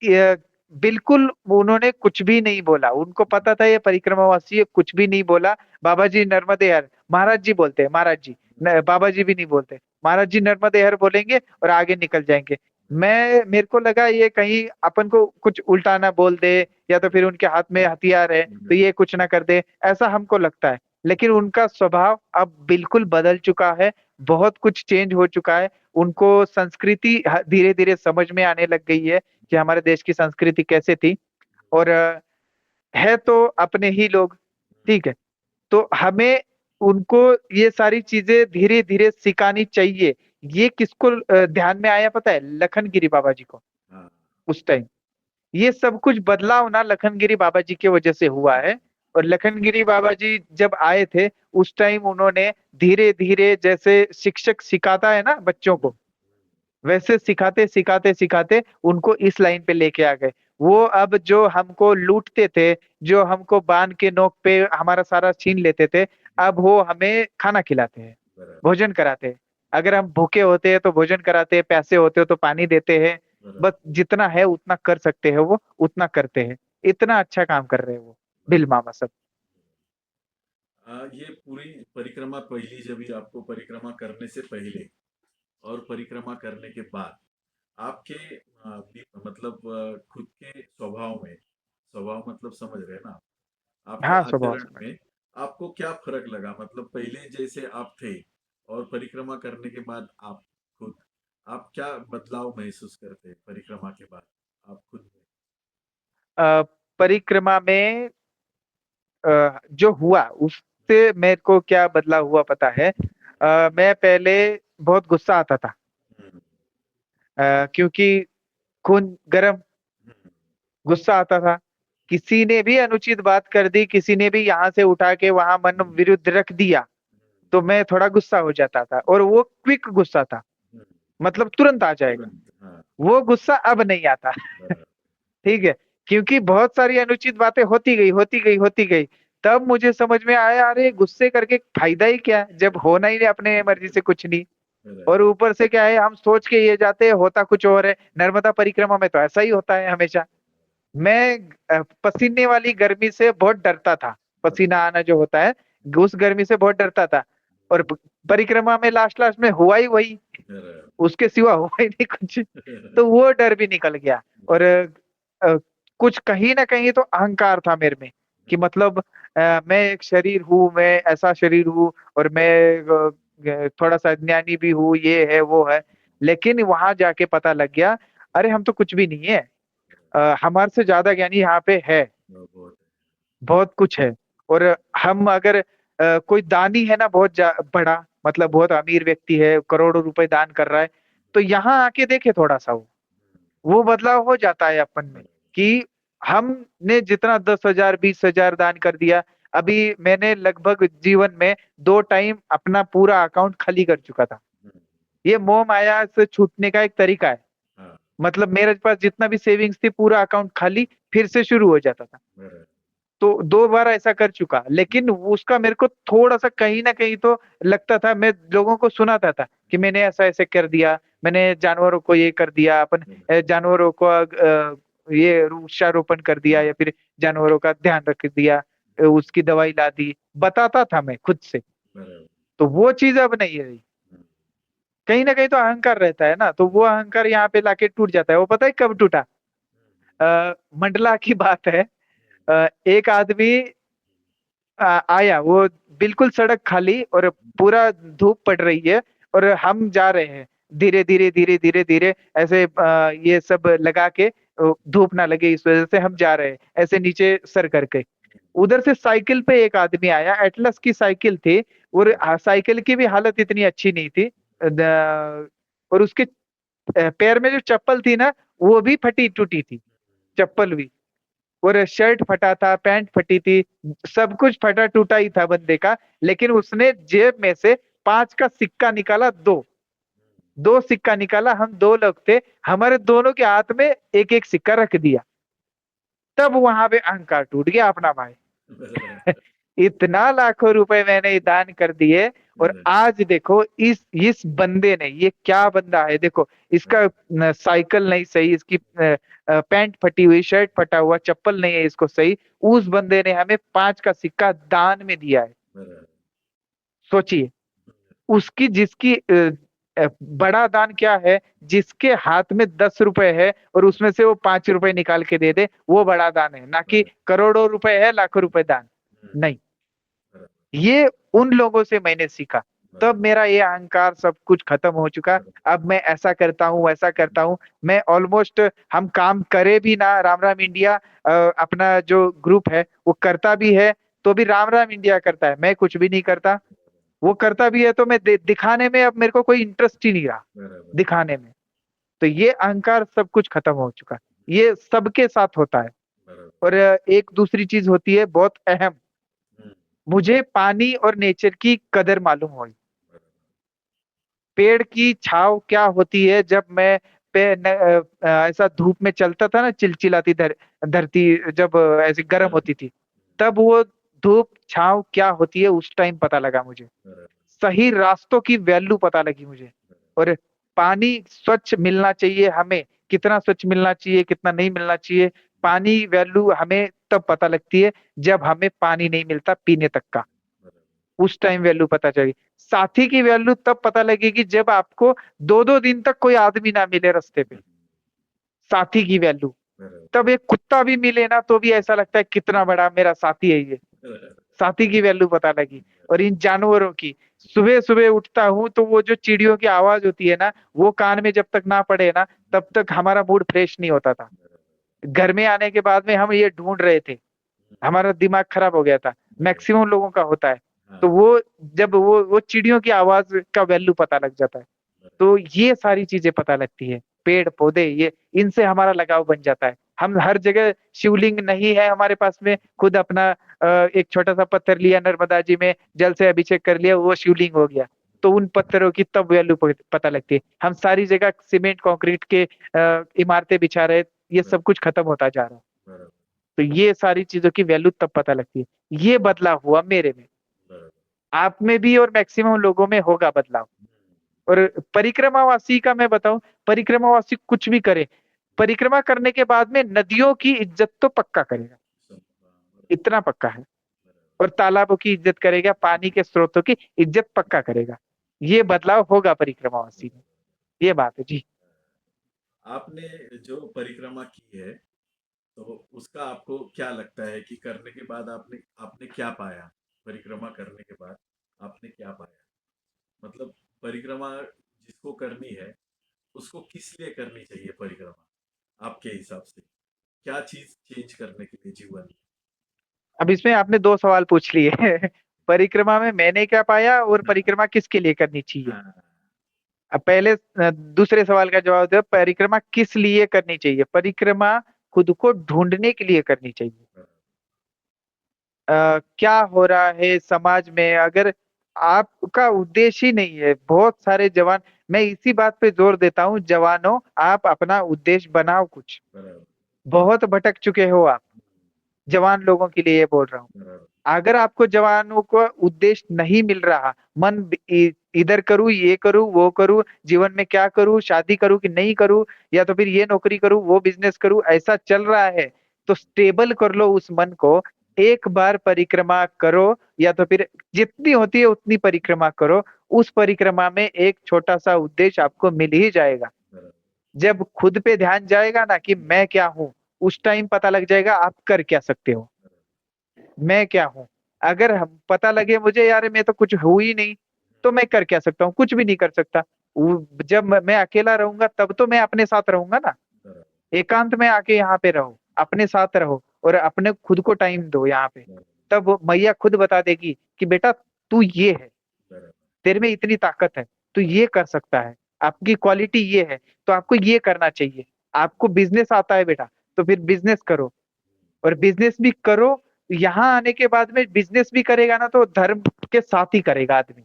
य बिल्कुल उन्होंने कुछ भी नहीं बोला। उनको पता था ये परिक्रमावासी है, कुछ भी नहीं बोला। बाबा जी नर्मदे हर, महाराज जी बोलते हैं, महाराज जी। न बाबा जी भी नहीं बोलते। महाराज जी नर्मदे हर बोलेंगे और आगे निकल जाएँगे। मेरे को लगा ये कहीं अपन को कुछ उल्टा ना बोल दे या तो फिर उनके हाथ में हथियार है, तो ये कुछ ना कर दे, ऐसा हमको लगता है। लेकिन उनका स्वभाव अब बिल्कुल बदल चुका है। बहुत कुछ चेंज हो चुका है। उनको संस्कृति धीरे धीरे समझ में आने लग गई है कि हमारे देश की संस्कृति कैसे थी। और है तो अपने ही लोग, ठीक है। तो हमें उनको ये सारी चीजें धीरे धीरे सिखानी चाहिए। ये किसको ध्यान में आया पता है? लखनगिरी बाबा जी को। हाँ उस टाइम ये सब कुछ बदलाव ना लखनगिरी बाबा जी की वजह से हुआ है। और लखनगिरी बाबा जी जब आए थे उस टाइम उन्होंने धीरे धीरे, जैसे शिक्षक सिखाता है ना बच्चों को, वैसे सिखाते सिखाते सिखाते उनको इस लाइन पे लेके आ गए। वो अब जो हमको लूटते थे, जो हमको बांध के नोक पे हमारा सारा छीन लेते थे, अब वो हमें खाना खिलाते हैं, बराबर भोजन कराते हैं। अगर हम भूखे होते हैं तो भोजन कराते हैं, प्यासे होते हो तो पानी देते हैं। बराबर। बस जितना है उतना कर सकते हैं वो उतना करते हैं। इतना अच्छा काम कर रहे हैं वो बिल मामा सब। ये पूरी परिक्रमा पहली जब भी आपको परिक्रमा करने से पहले और परिक्रमा करने के बाद आपके मतलब खुद के स्वभाव मतलब समझ रहे हैं ना, आपके हाँ, स्वभाव आचरण समझ। में आपको क्या फर्क लगा? मतलब पहले जैसे आप थे और परिक्रमा करने के बाद खुद आप क्या बदलाव महसूस करते हैं परिक्रमा के बाद आप खुद में? परिक्रमा में जो हुआ उससे मेरे को क्या बदलाव हुआ पता है? मैं पहले बहुत गुस्सा आता था, हम्म, क्योंकि खून गरम, हम्म, गुस्सा आता था। किसी ने भी अनुचित बात कर दी, किसी ने भी यहाँ से उठा के वहां मन विरुद्ध रख दिया, तो मैं थोड़ा गुस्सा हो जाता था। और वो क्विक गुस्सा था, हम्म, मतलब तुरंत आ जाएगा। तुरंत हाँ वो गुस्सा अब नहीं आता। बराबर ठीक है। क्योंकि बहुत सारी अनुचित बातें होती गई होती गई होती गई। तब मुझे समझ में आया, अरे गुस्से करके फायदा ही क्या है, जब होना ही नहीं अपने मर्जी से कुछ नहीं। बराबर और ऊपर से क्या है, हम सोच के ये जाते हैं, होता कुछ और है। नर्मदा परिक्रमा में तो ऐसा ही होता है हमेशा। मैं पसीने वाली गर्मी से बहुत डरता था। पसीना आना जो होता है, उस गर्मी से बहुत डरता था। और परिक्रमा में लास्ट लास्ट में हुआ ही वही, बराबर उसके सिवा हुआ ही नहीं कुछ। तो वो डर भी निकल गया। और कुछ कहीं ना कहीं तो अहंकार था मेरे में, कि मतलब मैं एक शरीर हूँ, मैं ऐसा शरीर हूँ, और मैं थोड़ा सा ज्ञानी भी हूँ, ये है वो है। लेकिन वहां जाके पता लग गया, अरे हम तो कुछ भी नहीं है। हमारे से ज्यादा ज्ञानी यहाँ पे है, बहुत बहुत कुछ है। और हम अगर कोई दानी है ना, बहुत बड़ा, मतलब बहुत अमीर व्यक्ति है, करोड़ों रुपए दान कर रहा है, तो यहाँ आके देखे थोड़ा सा वो बदलाव हो जाता है अपन में। कि हमने जितना 10,000 20,000 दान कर दिया, अभी मैंने लगभग जीवन में 2 टाइम अपना पूरा अकाउंट खाली कर चुका था। ये मोह माया से छूटने का एक तरीका है। हाँ मतलब मेरे पास जितना भी सेविंग्स थी, पूरा अकाउंट खाली, फिर से शुरू हो जाता था। बराबर तो 2 बार ऐसा कर चुका, लेकिन उसका मेरे को थोड़ा सा कहीं ना कहीं तो लगता था। मैं लोगों को सुनाता था कि मैंने ऐसा ऐसे कर दिया, मैंने जानवरों को ये कर दिया, अपन जानवरों को ये वृक्षारोपण कर दिया, या फिर जानवरों का ध्यान रख दिया, उसकी दवाई ला दी, बताता था मैं खुद से। बराबर तो वो चीज अब नहीं रही। कहीं ना कहीं तो अहंकार रहता है ना, तो वो अहंकार यहाँ पे लाके टूट जाता है। वो पता है कब टूटा? मंडला की बात है। एक आदमी आया, वो बिल्कुल सड़क खाली, और पूरा धूप पड़ रही है, और हम जा रहे हैं धीरे धीरे धीरे धीरे धीरे, ऐसे ये सब लगा के, धूप ना लगे इस वजह से हम जा रहे हैं ऐसे नीचे सर करके। उधर से साइकिल पे एक आदमी आया, एटलस की साइकिल थी। और साइकिल की भी हालत इतनी अच्छी नहीं थी। और उसके पैर में जो चप्पल थी ना, वो भी फटी टूटी थी, चप्पल भी। और शर्ट फटा था, पैंट फटी थी, सब कुछ फटा टूटा ही था बंदे का। लेकिन उसने जेब में से 5 का सिक्का निकाला, दो दो सिक्का निकाला। हम 2 लोग थे, हमारे दोनों के हाथ में एक एक सिक्का रख दिया। तब वहां पे अहंकार टूट गया अपना भाई। बराबर इतना लाखों रुपए मैंने दान कर दिए। और बराबर आज देखो इस बंदे ने, ये क्या बंदा है देखो, इसका साइकिल नहीं सही, इसकी पैंट फटी हुई, शर्ट फटा हुआ, चप्पल नहीं है इसको सही। उस बंदे ने हमें 5 का सिक्का दान में दिया है। बराबर सोचिए, उसकी जिसकी बड़ा दान क्या है? जिसके हाथ में 10 रुपए है और उसमें से वो 5 रुपए निकाल के दे दे, वो बड़ा दान है। ना कि करोड़ों रुपए है, लाखों रुपए दान। नहीं, बराबर ये उन लोगों से मैंने सीखा। तब मेरा ये अहंकार सब कुछ खत्म हो चुका। अब मैं ऐसा करता हूँ, वैसा करता हूँ। मैं ऑलमोस्ट हम काम करे भी ना, राम राम इंडिया अपना जो ग्रुप है वो करता भी है, तो भी राम राम इंडिया करता है, मैं कुछ भी नहीं करता। वो करता भी है तो मैं दिखाने में अब मेरे को कोई इंटरेस्ट ही नहीं रहा बराबर दिखाने में। तो ये अहंकार सब कुछ खत्म हो चुका। ये सबके साथ होता है। बराबर और एक दूसरी चीज होती है बहुत अहम। हम्म, मुझे पानी और नेचर की कदर मालूम हुई। बराबर पेड़ की छाव क्या होती है, जब मैं ऐसा धूप में चलता था ना, चिलचिलाती धरती जब ऐसी गर्म होती थी, तब वो धूप छाव क्या होती है उस टाइम पता लगा मुझे। बराबर सही रास्तों की वैल्यू पता लगी मुझे। और पानी स्वच्छ मिलना चाहिए हमें, कितना स्वच्छ मिलना चाहिए, कितना नहीं मिलना चाहिए, पानी वैल्यू हमें तब पता लगती है जब हमें पानी नहीं मिलता पीने तक का। उस टाइम वैल्यू पता चलेगी। साथी की वैल्यू तब पता लगेगी जब आपको 2-2 दिन तक कोई आदमी ना मिले रास्ते पे। साथी की वैल्यू बराबर तब, एक कुत्ता भी मिले ना तो भी ऐसा लगता है कितना बड़ा मेरा साथी है ये। साथी की वैल्यू पता लगी। और इन जानवरों की, सुबह सुबह उठता हूँ तो वो जो चिड़ियों की आवाज होती है ना, वो कान में जब तक ना पड़े ना, तब तक हमारा मूड फ्रेश नहीं होता था। घर में आने के बाद में हम ये ढूंढ रहे थे, हमारा दिमाग खराब हो गया था। मैक्सिमम लोगों का होता है। तो हाँ वो जब वो चिड़ियों की आवाज का वैल्यू पता लग जाता है, तो ये सारी चीजें पता लगती है। पेड़ पौधे, ये इनसे हमारा लगाव बन जाता है। हम हर जगह, शिवलिंग नहीं है हमारे पास में, खुद अपना एक छोटा सा पत्थर लिया, नर्मदा जी में जल से अभिषेक कर लिया, वो शिवलिंग हो गया। तो उन पत्थरों की तब वैल्यू पता लगती है। हम सारी जगह सीमेंट कंक्रीट के इमारतें बिछा रहे, ये सब कुछ खत्म होता जा रहा है। बराबर तो ये सारी चीजों की वैल्यू तब पता लगती है। ये बदलाव हुआ मेरे में, बराबर आप में भी, और मैक्सिमम लोगों में होगा बदलाव। और परिक्रमावासी का मैं बताऊं, परिक्रमावासी कुछ भी करे, परिक्रमा करने के बाद में नदियों की इज्जत तो पक्का करेगा, इतना पक्का है। और तालाबों की इज्जत करेगा, पानी के स्रोतों की इज्जत पक्का करेगा। ये बदलाव होगा परिक्रमावासी में, ये बात है जी। आपने जो परिक्रमा की है तो उसका आपको क्या लगता है कि करने के बाद आपने आपने क्या पाया? परिक्रमा करने के बाद आपने क्या पाया? मतलब परिक्रमा जिसको करनी है उसको किस लिए करनी चाहिए परिक्रमा आपके हिसाब से? क्या चीज चेंज करने के लिए जीवन में? अब इसमें आपने दो सवाल पूछ लिए परिक्रमा में मैंने क्या पाया और हाँ परिक्रमा किसके लिए करनी चाहिए। हाँ अब पहले दूसरे सवाल का जवाब दो, परिक्रमा किस लिए करनी चाहिए। परिक्रमा खुद को ढूंढने के लिए करनी चाहिए। क्या हो रहा है समाज में, अगर आपका उद्देश्य ही नहीं है, बहुत सारे जवान, मैं इसी बात पे जोर देता हूँ, जवानों आप अपना उद्देश्य बनाओ कुछ। बराबर बहुत भटक चुके हो आप, जवान लोगों के लिए ये बोल रहा हूँ। बराबर अगर आपको जवानों को उद्देश्य नहीं मिल रहा, मन इधर करूँ, ये करूँ, वो करूँ, जीवन में क्या करूँ, शादी करूँ कि नहीं करूँ, या तो फिर ये नौकरी करूँ, वो बिजनेस करूँ, ऐसा चल रहा है, तो स्टेबल कर लो उस मन को। एक बार परिक्रमा करो, या तो फिर जितनी होती है उतनी परिक्रमा करो। उस परिक्रमा में एक छोटा सा उद्देश्य आपको मिल ही जाएगा। बराबर जब खुद पे ध्यान जाएगा ना कि मैं क्या हूँ, उस टाइम पता लग जाएगा आप कर क्या सकते हो। मैं क्या हूँ, अगर हम पता लगे मुझे यार मैं तो कुछ हूँ ही नहीं, तो मैं कर क्या सकता हूँ, कुछ भी नहीं कर सकता। जब मैं अकेला रहूंगा तब तो मैं अपने साथ रहूंगा ना। बराबर एकांत में आके यहाँ पे रहो, अपने साथ रहो, और अपने खुद को टाइम दो यहाँ पे। बराबर तब वो मैया खुद बता देगी कि बेटा तू ये है, बराबर तेरे में इतनी ताकत है, तू ये कर सकता है, आपकी क्वालिटी ये है, तो आपको ये करना चाहिए। आपको बिजनेस आता है बेटा, तो फिर बिजनेस करो, और बिजनेस भी करो। यहाँ आने के बाद में बिजनेस भी करेगा ना, तो धर्म के साथ ही करेगा आदमी।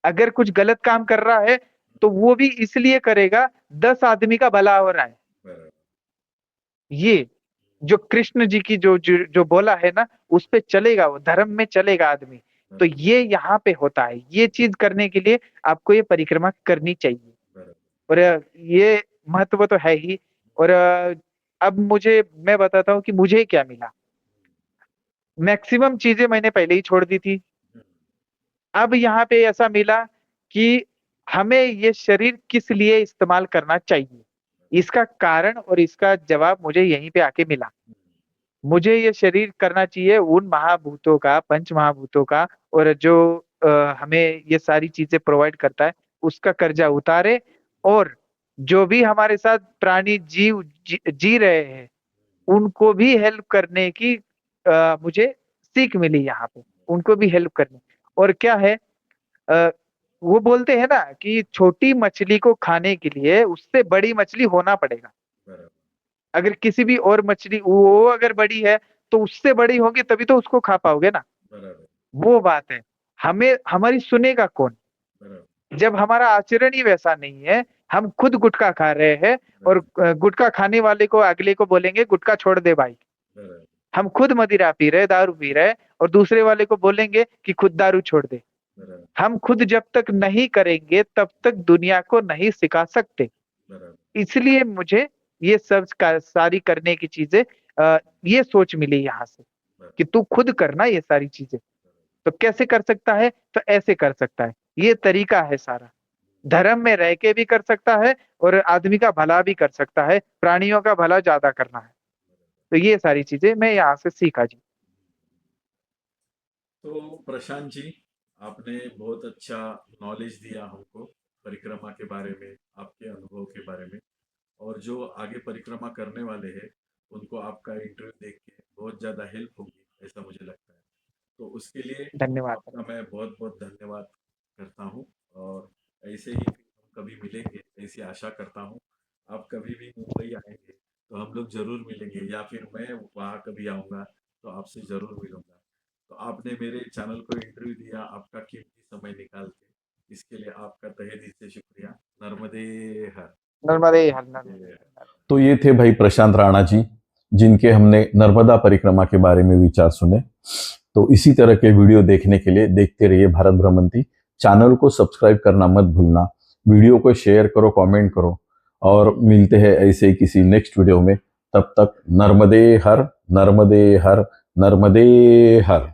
अगर कुछ गलत काम कर रहा है तो वो भी इसलिए करेगा 10 आदमी का भला हो रहा है। बराबर ये जो कृष्ण जी की जो बोला है ना, उस पे चलेगा, वो धर्म में चलेगा आदमी। तो ये यहाँ पे होता है, ये चीज करने के लिए आपको ये परिक्रमा करनी चाहिए। बराबर और ये महत्व तो है ही। और अब मैं बताता हूँ कि मुझे क्या मिला। मैक्सिमम चीजें मैंने पहले ही छोड़ दी थी। अब यहाँ पे ऐसा मिला कि हमें ये शरीर किस लिए इस्तेमाल करना चाहिए, इसका कारण और इसका जवाब मुझे यहीं पे आके मिला। मुझे ये शरीर करना चाहिए उन महाभूतों का, पंच महाभूतों का, और जो हमें ये सारी चीजें प्रोवाइड करता है, उसका कर्जा उतारे, और जो भी हमारे साथ प्राणी जी रहे हैं उनको भी हेल्प करने की मुझे सीख मिली यहाँ पे, उनको भी हेल्प करनी। और क्या है, अ, वो बोलते हैं ना कि छोटी मछली को खाने के लिए उससे बड़ी मछली होना पड़ेगा। बराबर अगर किसी भी और मछली वो अगर बड़ी है तो उससे बड़ी होगी तभी तो उसको खा पाओगे ना। बराबर वो बात है। हमें हमारी सुनेगा कौन बराबर जब हमारा आचरण ही वैसा नहीं है। हम खुद गुटखा खा रहे हैं और गुटखा खाने वाले को अगले को बोलेंगे गुटखा छोड़ दे भाई। बराबर हम खुद मदिरा पी रहे, दारू पी रहे, और दूसरे वाले को बोलेंगे कि खुद दारू छोड़ दे। बराबर हम खुद जब तक नहीं करेंगे तब तक दुनिया को नहीं सिखा सकते। बराबर इसलिए मुझे ये सब सारी करने की चीजें, ये सोच मिली यहाँ से कि तू खुद करना ये सारी चीजें। तो कैसे कर सकता है? तो ऐसे कर सकता है, ये तरीका है सारा। धर्म में रह के भी कर सकता है और आदमी का भला भी कर सकता है, प्राणियों का भला ज्यादा करना है। तो ये सारी चीजें मैं यहाँ से सीखा जी। तो प्रशांत जी, आपने बहुत अच्छा नॉलेज दिया हमको परिक्रमा के बारे में, आपके अनुभव के बारे में। और जो आगे परिक्रमा करने वाले हैं उनको आपका इंटरव्यू देख के बहुत ज़्यादा हेल्प होगी ऐसा मुझे लगता है। तो उसके लिए धन्यवाद। आपका मैं बहुत बहुत धन्यवाद करता हूँ। और ऐसे ही फिर हम कभी मिलेंगे ऐसी आशा करता हूँ। आप कभी भी मुंबई आएंगे तो हम लोग ज़रूर मिलेंगे, या फिर मैं वहाँ कभी आऊँगा तो आपसे ज़रूर मिलूंगा। तो आपने मेरे चैनल को इंटरव्यू दिया, आपका कीमती समय निकाल के, इसके लिए आपका तहे दिल से शुक्रिया। नर्मदे हर। नर्मदे हर, नर्मदे हर। तो ये थे भाई प्रशांत राणा जी, जिनके हमने नर्मदा परिक्रमा के बारे में विचार सुने। तो इसी तरह के वीडियो देखने के लिए देखते रहिए भारत भ्रमंती। चैनल को सब्सक्राइब करना मत भूलना, वीडियो को शेयर करो, कमेंट करो, और मिलते हैं ऐसे ही किसी नेक्स्ट वीडियो में। तब तक नर्मदे हर, नर्मदे हर, नर्मदे हर।